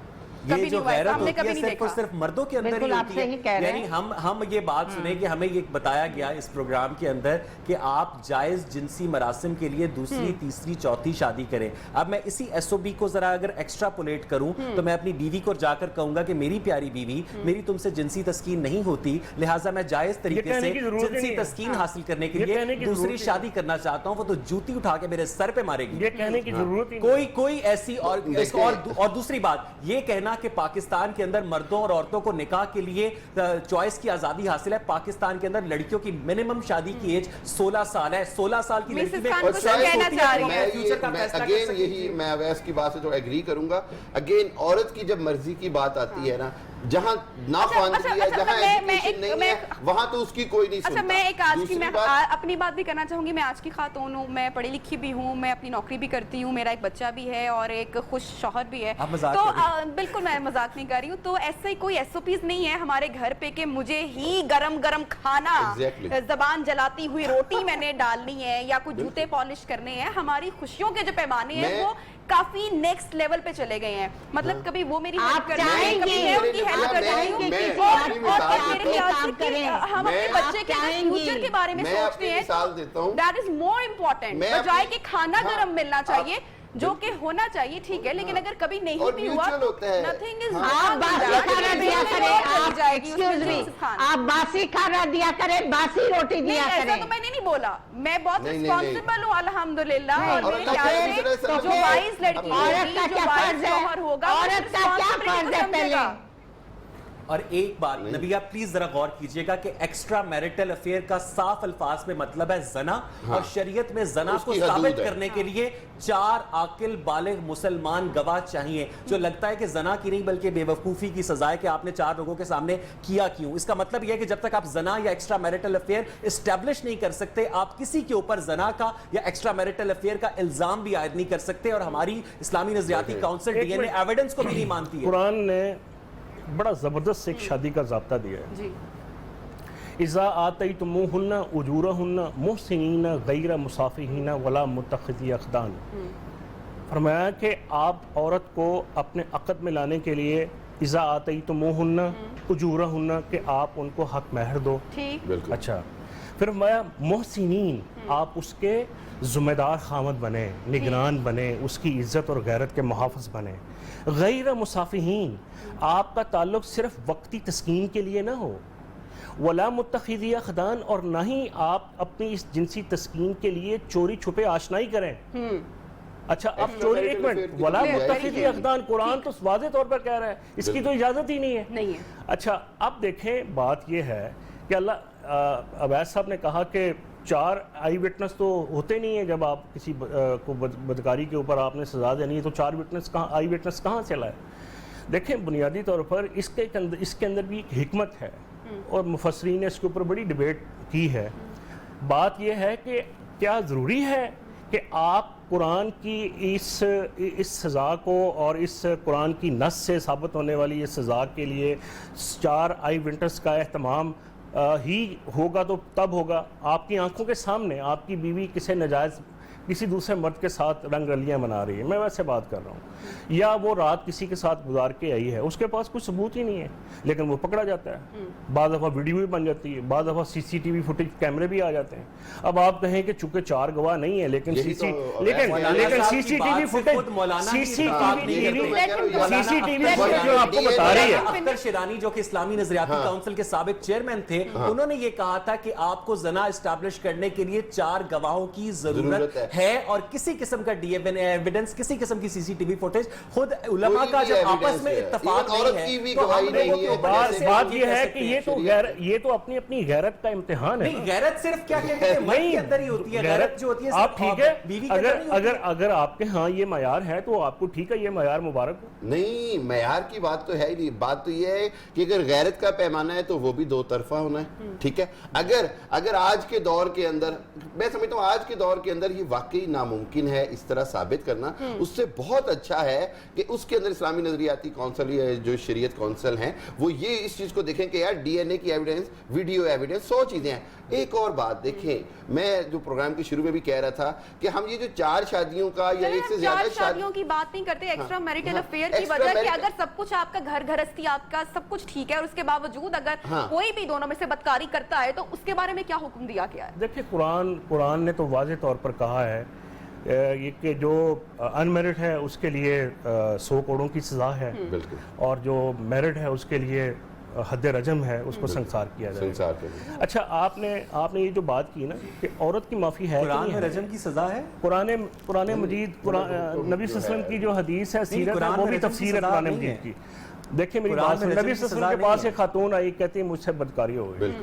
کبھی یہ جو نہیں ہوا، غیرت ہم نے ہوتی کبھی ہے نہیں صرف اور دیکھا. صرف مردوں کے اندر ہی بالکل آپ ہوتی ہے. صحیح کہہ رہے یعنی ہم یہ بات سنیں کہ ہمیں یہ بتایا گیا اس پروگرام کے اندر کہ آپ جائز جنسی مراسم کے لیے دوسری تیسری چوتھی شادی کریں. اب میں اسی ایس او بی کو ذرا اگر ایکسٹراپولیٹ کروں تو میں اپنی بیوی کو جا کر کہوں گا کہ میری پیاری بیوی میری تم سے جنسی تسکین نہیں ہوتی، لہٰذا میں جائز طریقے کہنے سے کی ضرورت ہی جنسی نہیں ہے. تسکین حاصل کرنے کے یہ لیے کہنے کی دوسری ضرورت ہی شادی کرنا چاہتا ہوں. وہ تو جوتی اٹھا کے میرے سر پہ مارے گی. یہ کہنے کی ضرورت ہی نہیں. کوئی ایسی اور دوسری بات یہ کہنا کہ پاکستان کے اندر مردوں اور عورتوں کو نکاح کے لیے چوائس کی آزادی حاصل ہے. پاکستان کے اندر لڑکیوں کی منیمم شادی کی ایج 16 سال ہے. 16 سال کی لڑکی میں اور شاید کہنا چاہ رہی ہے فیوچر کا فیصلہ کر اگین سکتی یہی میں اویس کی بات سے تو ایگری کروں گا. اگین عورت کی جب مرضی کی بات آتی ہے نا، جہاں ناخواندگی ہے، جہاں ایجوکیشن نہیں ہے، وہاں تو اس کی کوئی نہیں سنتا. اچھا میں ایک آج کی دوسری میں بات اپنی بات بھی کرنا چاہوں گی. میں آج کی خاتون ہوں، میں پڑھی لکھی بھی ہوں، میں اپنی نوکری بھی کرتی ہوں، میرا ایک بچہ بھی ہے اور ایک خوش شوہر بھی ہے. آپ مذاق تو کر رہی ہیں. بالکل میں مذاق نہیں کر رہی ہوں. تو ایسا ہی کوئی ایس او پیز نہیں ہے ہمارے گھر پہ کہ مجھے ہی گرم گرم کھانا، زبان جلاتی ہوئی روٹی میں نے ڈالنی ہے یا کوئی جوتے پالش کرنے ہیں. ہماری خوشیوں کے جو پیمانے ہیں وہ کافی نیکسٹ لیول پہ چلے گئے ہیں. مطلب کبھی وہ میری ہیلپ کرتے ہیں، کبھی میں ان کی ہیلپ کرتی ہوں. اور میرے خیال سے کہ ہم اپنے بچے کے فیوچر کے بارے میں سوچتے ہیں. دیٹ از مور امپورٹنٹ بجائے کہ کھانا گرم ملنا چاہیے جو کہ ہونا چاہیے. ٹھیک ہے، لیکن اگر کبھی نہیں بھی ہوا nothing is آپ باسی کھانا دیا کریں. آپ باسی کھانا دیا کریں، باسی روٹی دیا ایسا کریں. تو میں نے نہیں بولا. میں بہت رسپانسبل ہوں الحمدللہ. اور میرے اور خیال سے جو وائز لڑکی عورت کا ہوگی، جو کیا وائز فرض ہے؟ شوہر ہوگا، عورت کا کیا فرض ہے پہلے؟ اور ایک بات نبی آپ پلیز ذرا غور کیجئے گا کہ ایکسٹرا میرٹل افیئر کا صاف الفاظ میں مطلب ہے زنا. اور شریعت میں زنا کو ثابت کرنے کے لیے 4 عاقل بالغ مسلمان گواہ چاہیے. جو لگتا ہے کہ زنا کی نہیں بلکہ بے وقوفی کی سزا ہے کہ آپ نے 4 لوگوں کے سامنے کیا کیوں. اس کا مطلب یہ ہے کہ جب تک آپ زنا یا ایکسٹرا میرٹل افیئر اسٹیبلش نہیں کر سکتے آپ کسی کے اوپر زنا کا یا ایکسٹرا میرٹل افیئر کا الزام بھی عائد نہیں کر سکتے. اور ہماری اسلامی نظریاتی کاؤنسل ڈی این اے ایویڈنس کو بھی نہیں مانتی ہے. قرآن نے بڑا زبردست ایک شادی کا ضابطہ دیا ہے. جی اذا آتیتموہن اجورہن محسنین غیر مصافحین ولا متخذی اخدان. فرمایا کہ آپ عورت کو اپنے عقد میں لانے کے لیے اذا آتیتموہن اجورہن کہ آپ ان کو حق مہر دو. ٹھیک. اچھا پھر فرمایا محسنین آپ اس کے ذمہ دار خامد بنے، نگران بنے، اس کی عزت اور غیرت کے محافظ بنے. غیر مصافحین آپ کا تعلق صرف وقتی تسکین کے لیے نہ ہو. ولا متخذی اخدان اور نہ ہی آپ اپنی اس جنسی تسکین کے لیے چوری چھپے آشنائی کریں. اچھا اب چوری ایک منٹ ولا متخذی اخدان قرآن تو واضح طور پر کہہ رہا ہے اس کی تو اجازت ہی نہیں ہے. نہیں ہے. اچھا اب دیکھیں بات یہ ہے کہ اللہ عبید صاحب نے کہا کہ 4 آئی وٹنس تو ہوتے نہیں ہیں. جب آپ کسی کو بدکاری کے اوپر آپ نے سزا دینی ہے تو 4 آئی وٹنس کہاں سے لائے؟ دیکھیں بنیادی طور پر اس کے اندر بھی ایک حکمت ہے اور مفسرین نے اس کے اوپر بڑی ڈیبیٹ کی ہے. بات یہ ہے کہ کیا ضروری ہے کہ آپ قرآن کی اس سزا کو اور اس قرآن کی نص سے ثابت ہونے والی اس سزا کے لیے 4 آئی وٹنس کا اہتمام ہی ہوگا تو تب ہوگا؟ آپ کی آنکھوں کے سامنے آپ کی بیوی کسی ناجائز किसी दूसरे मर्द के साथ रंग रलियां बना रही है, मैं वैसे बात कर रहा हूँ, या वो रात किसी के साथ गुजार के आई है, उसके पास कुछ सबूत ही नहीं है लेकिन वो पकड़ा जाता है। बाद दफ़ा वीडियो भी बन जाती है, बाद दफ़ा CCTV फुटेज कैमरे भी आ जाते हैं। अब आप कहें कि चूंकि 4 गवाह नहीं है लेकिन यही तो CCTV फुटेज जो आपको बता रही है। अख्तर शिरानी जो कि इस्लामी नजरियाती काउंसिल के साबिक चेयरमैन थे, उन्होंने ये कहा था कि आपको जना एस्टैब्लिश करने के लिए 4 गवाहों की जरूरत है और किसी किस्म का डीएनए एविडेंस, किसी किस्म की CCTV फुटेज, खुद उलमा का जब आपस में इत्तेफाक नहीं है तो बात ये है कि ये तो अपनी अपनी गैरत का इम्तिहान है। गैरत सिर्फ क्या कहते हैं, मर्द के अंदर ही होती है गैरत जो होती है। आप ठीक है, अगर आपके यहाँ ये मयार है तो आपको ठीक है, ये मयार मुबारक हो। नहीं, मयार की बात तो है ही नहीं। बात तो ये है कि अगर गैरत का पैमाना है तो वो भी 2 तरफा होना है, ठीक है। अगर आज के दौर के अंदर, मैं समझता हूँ आज के दौर के अंदर ये वाकई नामुमकिन है इस तरह साबित करना, उससे बहुत अच्छा है कि उसके अंदर इस्लामी नजरियाती काउंसिल या जो शरीयत काउंसिल हैं वो ये इस चीज को देखें कि यार डीएनए की एविडेंस, वीडियो एविडेंस, 100 चीजें हैं। एक और बात देखें, मैं जो प्रोग्राम के शुरू में भी कह रहा था कि हम ये जो 4 शादियों का या एक से ज्यादा शादियों की बात नहीं करते, एक्स्ट्रा मैरिटल अफेयर की वजह कि अगर सब कुछ आपका घर गृहस्थी आपका सब कुछ ठीक है और उसके बावजूद अगर कोई भी दोनों में से बदकारी करता है तो उसके बारे में क्या हुक्म दिया गया है? देखिए, कुरान ने तो वाज़ेह तौर पर कहा है ये कि जो अनमेरिड है उसके लिए 100 कोड़ों की सज़ा है, और जो मैरिड है उसके लिए हद रजम है, उसको संसार किया जाए। अच्छा, आपने ये जो बात की ना कि औरत की माफ़ी है, कुरान में रजम की सज़ा है। कुरान मजीद, नबी सल्लल्लाहु की जो हदीस है, सीरत है, वो भी तफसीर है कुरान मजीद की। देखिए मेरी बात सुनिए, नबी सल्लल्लाहु अलैहि वसल्लम के पास एक खातून आई, कहती है मुझसे बदकारी हो गई।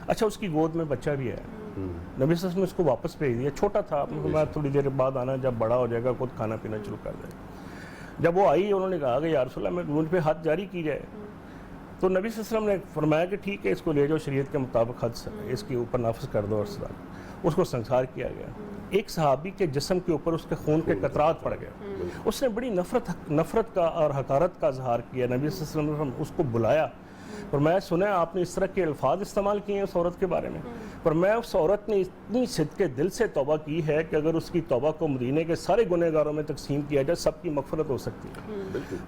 अच्छा, उसकी गोद में बच्चा भी है, नबी सल्लल्लाहु अलैहि वसल्लम ने उसको वापस भेज दिया, छोटा था, मैं थोड़ी देर बाद आना, जब बड़ा हो जाएगा खुद खाना पीना शुरू कर देगा। जब वो आई, उन्होंने कहा कि या रसूल अल्लाह, मुझ पे हाथ जारी की जाए। तो नबी सल्लल्लाहु अलैहि वसल्लम ने फरमाया कि ठीक है, इसको ले जाओ, शरीयत के मुताबिक हद इसके ऊपर नाफिज कर दो, और सजा। उसको संसार किया गया। एक सहाबी के जिस्म के ऊपर उसके खून के कतरात पड़ गए, उसने बड़ी नफरत का और हकारत का इजहार किया। नबी सल्लल्लाहु अलैहि वसल्लम उसको बुलाया और मैं सुना आपने इस तरह के अल्फाज इस्तेमाल किए हैं उस औरत के बारे में, पर मैं उस औरत ने इतनी सिद्के दिल से तौबा की है कि अगर उसकी तौबा को मदीने के सारे गुनहगारों में तकसीम किया जाए, सबकी मगफरत हो सकती है।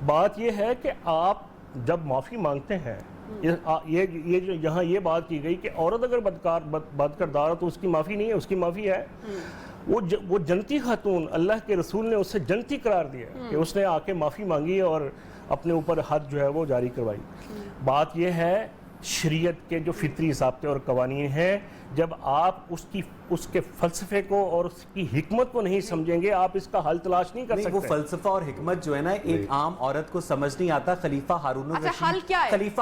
बात यह है कि आप जब माफ़ी मांगते हैं, ये जो यहाँ ये बात की गई कि औरत अगर बदकिरदार हो तो उसकी माफ़ी नहीं है, उसकी माफ़ी है। वो जनती खातून, अल्लाह के रसूल ने उसे जनती करार दिया कि उसने आके माफ़ी मांगी और अपने ऊपर हद जो है वो जारी करवाई। बात यह है, शरीयत के जो फितरी ज़ाब्ते और कवानीन हैं, जब आप उसके फ़लसफ़े को और उसकी हिकमत को नहीं समझेंगे, आप इसका हल तलाश नहीं कर सकते। वो फ़लसफ़ा और हिकमत जो है ना, एक आम औरत को समझ नहीं आता। खलीफा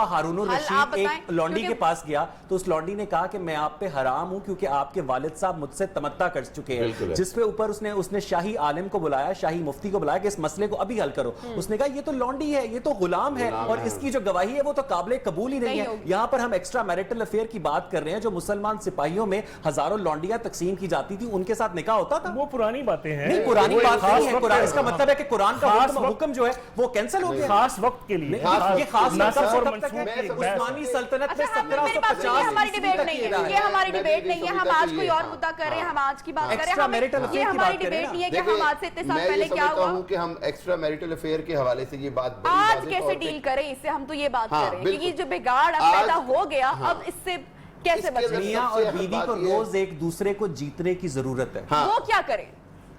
हारून रशीद एक लौंडी के पास गया तो उस लौंडी ने कहा कि मैं आप पे हराम हूं क्योंकि आपके वालिद साहब मुझसे तमत्ता कर चुके हैं, जिस पे ऊपर उसने शाही आलिम को बुलाया, शाही मुफ्ती को बुलाया कि इस मसले को अभी हल करो। उसने कहा ये तो लौंडी है, ये तो गुलाम है और इसकी जो गवाही है वो तो काबिल कबूल ही नहीं है। यहाँ पर हम एक्स्ट्रा मैरिटल अफेयर की बात कर रहे हैं। जो मुसलमान सिपाहियों में हजारों लौंडियां तकसीम की जाती थी, उनके साथ निकाह होता था। वो पुरानी बातें हैं। नहीं, पुरानी बात नहीं है। कुरान, इसका मतलब है कि कुरान का हुक्म जो है वो कैंसिल हो गया खास वक्त के लिए। ये खास उस्मानी सल्तनत में 1750। हमारी डिबेट नहीं है, ये हमारी डिबेट नहीं है। हम आज कोई और मुद्दा कर रहे हैं, हम आज की बात कर रहे हैं। ये हमारी डिबेट नहीं है कि हम आज से इतने साल पहले क्या हुआ कि हम एक्स्ट्रा मैरिटल अफेयर के हवाले से ये बात आज कैसे डील करें इससे, हम तो ये बात कर रहे हैं कि जो बिगाड़ अब पैदा हो गया, अब इससे कैसे बचें। मियां और बीवी को रोज एक दूसरे को जीतने की जरूरत है। वो क्या करें,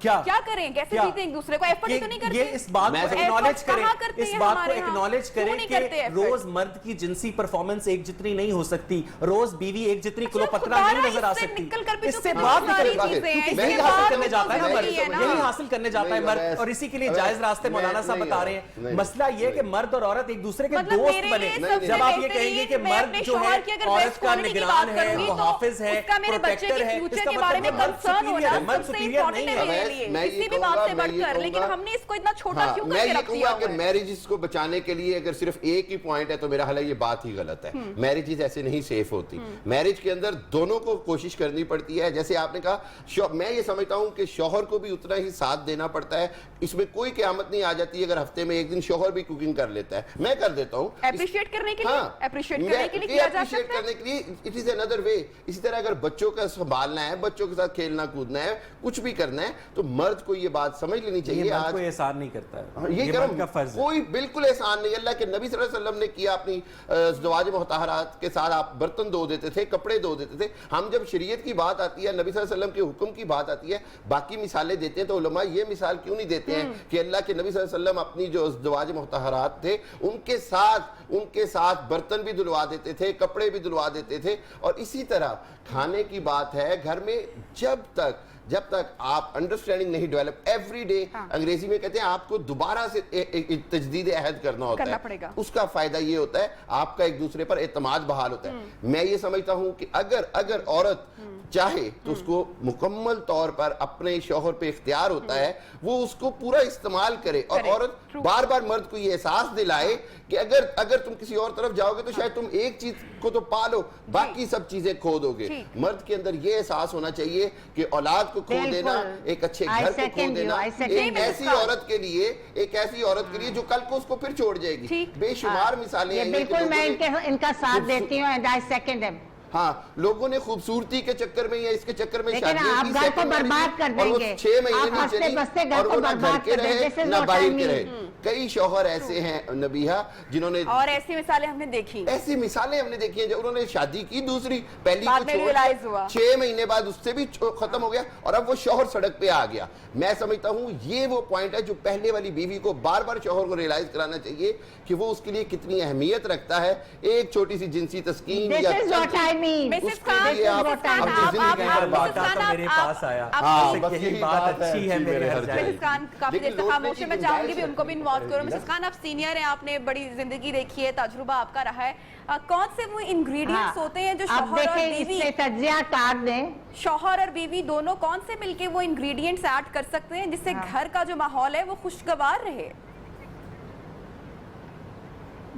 क्या करें, कैसे जीते एक दूसरे को? एफर्ट तो नहीं करते। ये इस बात को एक्नॉलेज करें, इस बात को एक्नॉलेज करें कि रोज मर्द की जिनसी परफॉर्मेंस एक जितनी नहीं हो सकती, रोज बीवी एक जितनी क्लोपत्रा नहीं नजर आ सकती। इससे बात यही हासिल करने जाता है ना मर्द, यही हासिल करने जाता है मर्द, और इसी के लिए जायज रास्ते मौलाना साहब बता रहे हैं। मसला ये कि मर्द और औरत एक दूसरे के दोस्त बने। जब आप ये कहेंगे कि मर्द जो है औरत का निगरान है, वो हाफिज है, प्रोटेक्टर है, इसका मतलब मर्द सुपीरियर है। मर्द सुपीरियर नहीं है। करिए, किसी भी बात से बढ़कर, लेकिन हमने इसको इतना छोटा क्यों करके रख दिया हुआ है? मैरिजेस को बचाने के लिए अगर सिर्फ एक ही पॉइंट है तो मेरा हाल है ये बात ही गलत है। मैरिजेस ऐसे नहीं सेफ होती। मैरिज के अंदर दोनों को कोशिश करनी पड़ती है। जैसे आपने कहा, मैं ये समझता हूं कि शौहर को भी उतना ही साथ देना पड़ता है। इसमें कोई क़यामत नहीं आ जाती अगर हफ्ते में एक दिन शौहर भी कुकिंग कर लेता है। मैं कर देता हूं अप्रिशिएट करने के लिए, अप्रिशिएट करने के लिए किया जा सकता है, करने के लिए इट इज अनदर वे। इसी तरह अगर बच्चों का संभालना है, बच्चों के साथ खेलना कूदना है, कुछ भी करना है, तो मर्द को ये बात समझ लेनी चाहिए। आज कोई एहसान नहीं करता है, ये मर्द का फर्ज है। कोई बिल्कुल एहसान नहीं। अल्लाह के नबी सल्लल्लाहु अलैहि वसल्लम ने किया, अपनी ज़वाज मुतहरात के साथ आप बर्तन धो देते थे, कपड़े धो देते थे। हम जब शरीयत की बात आती है, नबी सल्लल्लाहु अलैहि वसल्लम के हुक्म की बात आती है, बाकी मिसालें देते हैं, तो उलमा ये मिसाल क्यों नहीं देते हैं कि अल्लाह के नबी सल्लल्लाहु अलैहि वसल्लम अपनी जो ज़वाज मुतहरात थे उनके साथ बर्तन भी धुलवा देते थे, कपड़े भी धुलवा देते थे। और इसी तरह खाने की बात है, घर में जब तक आप अंडरस्टैंडिंग नहीं डेवलप, एवरी डे अंग्रेजी में कहते हैं आपको दोबारा से तजदीद अहद करना होता है। उसका फायदा ये होता है आपका एक दूसरे पर एतमाद बहाल होता है। मैं ये समझता हूं कि अगर औरत चाहे तो उसको मुकम्मल तौर पर अपने शौहर पे इख्तियार होता है, वो उसको पूरा इस्तेमाल करे। और औरत बार बार मर्द को ये एहसास दिलाए कि अगर तुम किसी और तरफ जाओगे तो शायद तुम एक चीज को तो पालो, बाकी सब चीजें खो दोगे। मर्द के अंदर ये एहसास होना चाहिए कि औलाद को खो देना, एक अच्छे घर को खो देना, एक ऐसी औरत के लिए जो कल को उसको फिर छोड़ जाएगी। बेशुमार मिसालें हैं। बिल्कुल मैं इनका साथ देती हूँ एंड आई सेकंड हिम। हाँ, लोगों ने खूबसूरती के चक्कर में या इसके चक्कर में लेकिन आप घर को बर्बाद कर देंगे, 6 महीने नहीं बसते चली बसते घर और को वो ना बर्बाद घर के कर रहे देंगे, ना बाहर के रहे। कई शौहर ऐसे हैं नबीहा जिन्होंने, और ऐसी मिसालें हमने देखी हैं जब उन्होंने शादी की दूसरी, पहली बाद को में रियलाइज हुआ, 6 महीने बाद उससे भी खत्म हो गया और अब वो शौहर सड़क पे आ गया। मैं समझता हूँ ये वो पॉइंट है जो पहले वाली बीवी को बार बार शौहर को रियलाइज कराना चाहिए कि वो उसके लिए कितनी अहमियत रखता है। एक छोटी सी जिनसी तस्कीन या मेरे पास आया, काफी देर तक खामोशी में चाहूंगी भी उनको भी इन्वॉल्व करो। मिसेस खान, आप सीनियर हैं, आपने बड़ी जिंदगी देखी है, तजुर्बा आपका रहा है। कौन से वो इंग्रेडिएंट्स होते हैं जो शौहर और बीवी, शौहर और बीवी दोनों कौन से मिलके वो इंग्रेडिएंट्स ऐड कर सकते हैं जिससे घर का जो माहौल है वो खुशगवार रहे?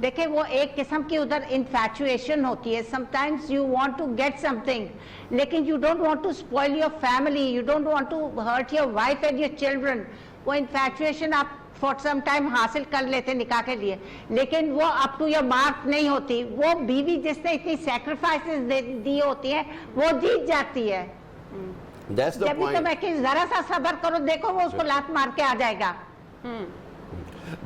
देखिए, वो एक किस्म की उधर इन्फैचुएशन होती है। Sometimes you want to get something, लेकिन you don't want to spoil your family, you don't want to hurt your wife and your children. वो इन्फैचुएशन आप फॉर सम टाइम हासिल कर लेते निकाह के लिए, लेकिन वो अप टू योर मार्क नहीं होती। वो बीवी जिसने इतनी सैक्रिफाइसेस दी होती है वो जीत जाती है। जब भी तो मैं कि जरा सा सब्र करो, देखो वो उसको लात मार के आ जाएगा।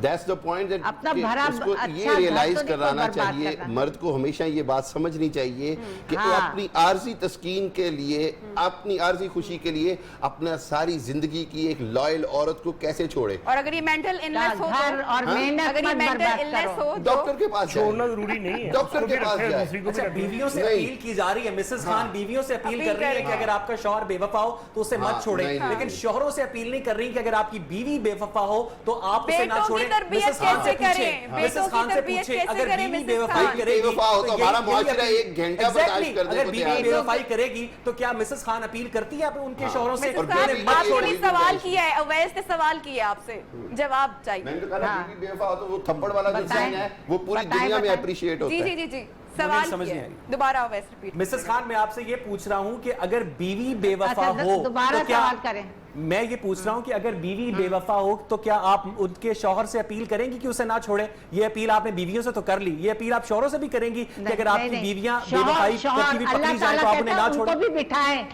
That's the point that अपना भरा उसको अच्छा ये रियलाइज घर तो कराना बर्बाद चाहिए, करना। मर्द को हमेशा ये बात समझनी चाहिए कि वो अपनी आर्जी तस्कीन के लिए, अपनी आर्जी खुशी के लिए अपना सारी जिंदगी की एक लॉयल औरत को कैसे छोड़े। और अगर ये मेंटल इलनेस हो घर और मेहनत अगर ये मत मेंटल बर्बाद इलनेस करो। हो डॉक्टर के पास जाए। छोड़ना जरूरी नहीं है, डॉक्टर के पास जाए। अच्छा, बीवियों से नहीं। अपील की जा रही है, मिसेस खान बीवियों से अपील कर रही है कि अगर आपका शौहर बेवफा हो तो उसे मत छोड़े, लेकिन शौहरों से अपील नहीं कर रही कि अगर आपकी बीवी बेवफा हो तो आप उसे ना छोड़े। मिसेस खान से पूछें, मिसेस खान से पूछें, अगर बीवी बेवफाई करेगी बेवफा हो तो हमारा मुआशरा 1 घंटा बर्दाश्त कर दे। अगर बीवी बेवफाई करेगी तो क्या मिसेस खान अपील करती है उनके शौहरों से? आपने भी सवाल किया है, अवैस ने सवाल किया आपसे, जवाब चाहिए। मैंने तो कहा बीवी बेवफा हो तो वो थप्पड़ वाला जो साइन है वो पूरी दुनिया में अप्रिशिएट होता है। जी सवाल समझ नहीं आई। दोबारा अवैस रिपीट। मिसेस खान, मैं आपसे ये पूछ रहा हूँ कि अगर बीवी बेवफा हो दोबारा तो क्या, सवाल करें। मैं ये पूछ रहा हूँ कि अगर बीवी बेवफा हो तो क्या आप उनके शौहर से अपील करेंगी कि उसे ना छोड़े? ये अपील आपने बीवियों से तो कर ली, ये अपील आप शौहरों से भी करेंगी कि अगर आपकी बीवियां बेवफाई करती हुई पकड़ी जाए तो आप उन्हें ना छोड़े? उनको भी बिठाएं,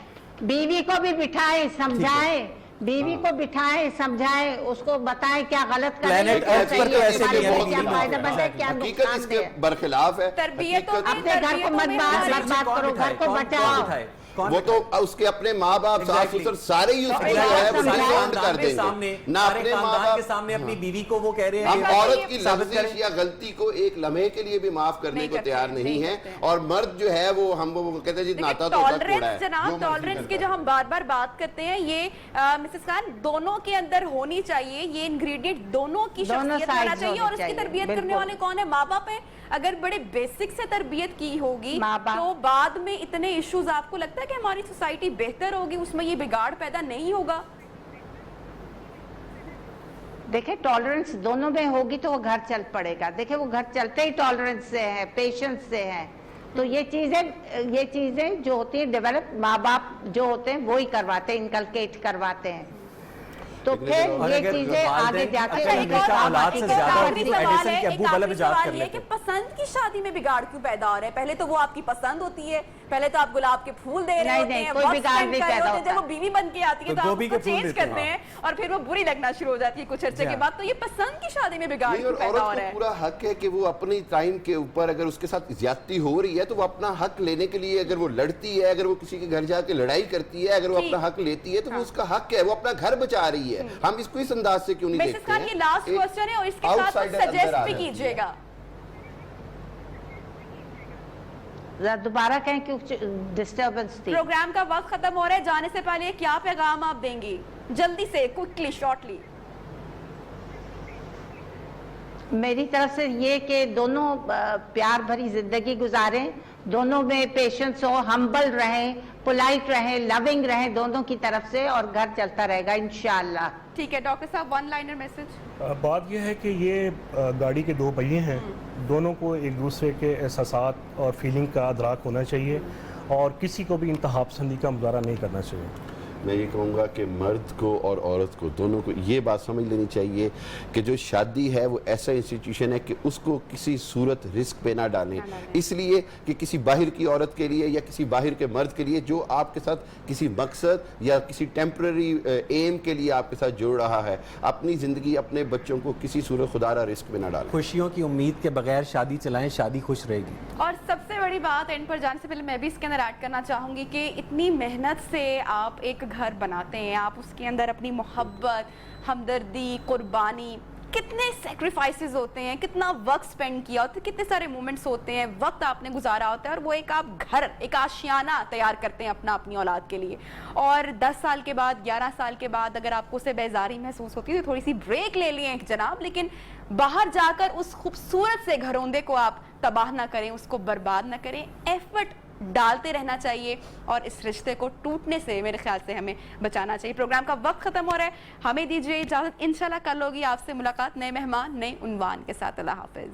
बीवी को भी बिठाएं, समझाएं, बीवी को बिठाएं, समझाएं, उसको बताएं क्या गलत कर रही है, क्या सही है, क्या फायदेमंद है, क्या नुकसान है। बरखिलाफ है। तरबियत अपने घर को मत बर्बाद करो, घर को बचाओ। वो तो उसके अपने माँ बाप, सास ससुर सारे ही उसको जो है वो रिस्पॉन्ड कर देंगे। ना अपने माँ बाप के सामने अपनी बीवी को वो कह रहे हैं हम औरत की लफ्ज़िश या गलती को एक लम्हे के लिए भी माफ करने को तैयार नहीं है। और मर्द जो है वो हम वो कहते हैं जी नाता तो टॉलरेंस, जनाब टॉलरेंस की जो हम बार बार बात करते हैं, ये मिसेस खान दोनों के अंदर होनी चाहिए। ये इंग्रेडिएंट दोनों की शख्सियत होना चाहिए। और उसकी तरबियत करने वाले कौन है? माँ बाप है। अगर बड़े बेसिक से तरबियत की होगी तो बाद में इतने इश्यूज, आपको लगता है कि हमारी सोसाइटी बेहतर होगी, उसमें ये बिगाड़ पैदा नहीं होगा? देखिए टॉलरेंस दोनों में होगी तो वो घर चल पड़ेगा। देखिए वो घर चलते ही टॉलरेंस से है, पेशेंस से है। तो ये चीजें जो होती है डेवलप माँ बाप जो होते हैं वो ही करवाते हैं, इनकलकेट करवाते हैं। तो फिर और ये अगर चीजें आगे वालिदैन जाके अगर हमेशा औलाद से ज्यादा आखिरी उनको सवाल एडिसन है, के एक अब्बू बल्ब आखिरी इजाद सवाल कर ये है लेते कि हैं। पसंद की शादी में बिगाड़ क्यों पैदा हो रहे हैं? पहले तो वो आपकी पसंद होती है, पहले तो आप गुलाब के फूल दे रहे नहीं, होते नहीं, हैं, कोई वक्त बिगाड़ spend नहीं कर रहे पैदा होते हैं, जब होता। वो बीवी बन के आती है तो तो आप गोभी उसको के फूल चेंज देते हैं, करते हैं और फिर वो बुरी लगना शुरू हो जाती है कुछ अर्से जी के हाँ। बाद। तो ये पसंद की शादी में बिगाड़ नहीं, क्यों और पैदा हो औरत रहा को है? पूरा हक है कि वो अपनी टाइम के ऊपर अगर उसके साथ ज्यादती हो रही है तो वो अपना हक लेने के लिए अगर वो लड़ती है, अगर वो किसी के घर जाके लड़ाई करती है, अगर वो ठीक। अपना हक लेती है तो वो उसका हक है, वो अपना घर बचा रही है। हम इसको इस अंदाज से क्यों नहीं मिसेस देखते खान, हैं? ये लास्ट एक क्वेश्चन है और इसके साथ outsider अंदर सजेस्ट आ भी जाती है। कीजिएगा। जरा दोबारा कहें क्यों डिस्टर्बेंस थी। प्रोग्राम का वक्त खत्म हो रहा है, जाने से पहले क्या पैगाम आप देंगी जल्दी से, क्विकली, शॉर्टली? मेरी तरफ से ये कि दोनों प्यार भरी जिंदगी गुजारें, दोनों में पेशेंस हो, हम्बल रहें, पोलाइट रहें, लविंग रहें दोनों की तरफ से, और घर चलता रहेगा इंशाअल्लाह। ठीक है डॉक्टर साहब, वन लाइनर मैसेज। बात यह है कि ये गाड़ी के दो पहिए हैं, दोनों को एक दूसरे के एहसासात और फीलिंग का अदराक होना चाहिए और किसी को भी इंतहा पसंदी का मुजाहरा नहीं करना चाहिए। मैं ये कहूँगा कि मर्द को और औरत को दोनों को ये बात समझ लेनी चाहिए कि जो शादी है वो ऐसा इंस्टीट्यूशन है कि उसको किसी सूरत रिस्क पे ना डालें, इसलिए कि किसी बाहर की औरत के लिए या किसी बाहर के मर्द के लिए जो आपके साथ किसी मकसद या किसी टेम्पररी एम के लिए आपके साथ जुड़ रहा है, अपनी ज़िंदगी अपने बच्चों को किसी सूरत खुदारा रिस्क पे ना डालें। खुशियों की उम्मीद के बगैर शादी चलाएं, शादी खुश रहेगी। और सबसे बड़ी बात एंड पर जाने से पहले मैं भी इसके अंदर ऐड करना चाहूँगी कि इतनी मेहनत से आप एक घर बनाते हैं, आप उसके अंदर अपनी मोहब्बत, हमदर्दी, कुर्बानी, कितने सेक्रीफाइसेस होते हैं, कितना वक्त स्पेंड किया होता है, कितने सारे मोमेंट्स होते हैं, वक्त आपने गुजारा होता है, और वो एक आप घर, एक आशियाना तैयार करते हैं अपनी औलाद के लिए। और 10 साल के बाद, 11 साल के बाद अगर आपको उसे बेजारी महसूस होती है तो थोड़ी सी ब्रेक ले लिए जनाब, लेकिन बाहर जाकर उस खूबसूरत से घरौंदे को आप तबाह ना करें, उसको बर्बाद ना करें, एफर्ट डालते रहना चाहिए और इस रिश्ते को टूटने से मेरे ख्याल से हमें बचाना चाहिए। प्रोग्राम का वक्त खत्म हो रहा है, हमें दीजिए इजाजत, इंशाल्लाह कल होगी आपसे मुलाकात नए मेहमान नए उन्वान के साथ। अल्लाह हाफिज।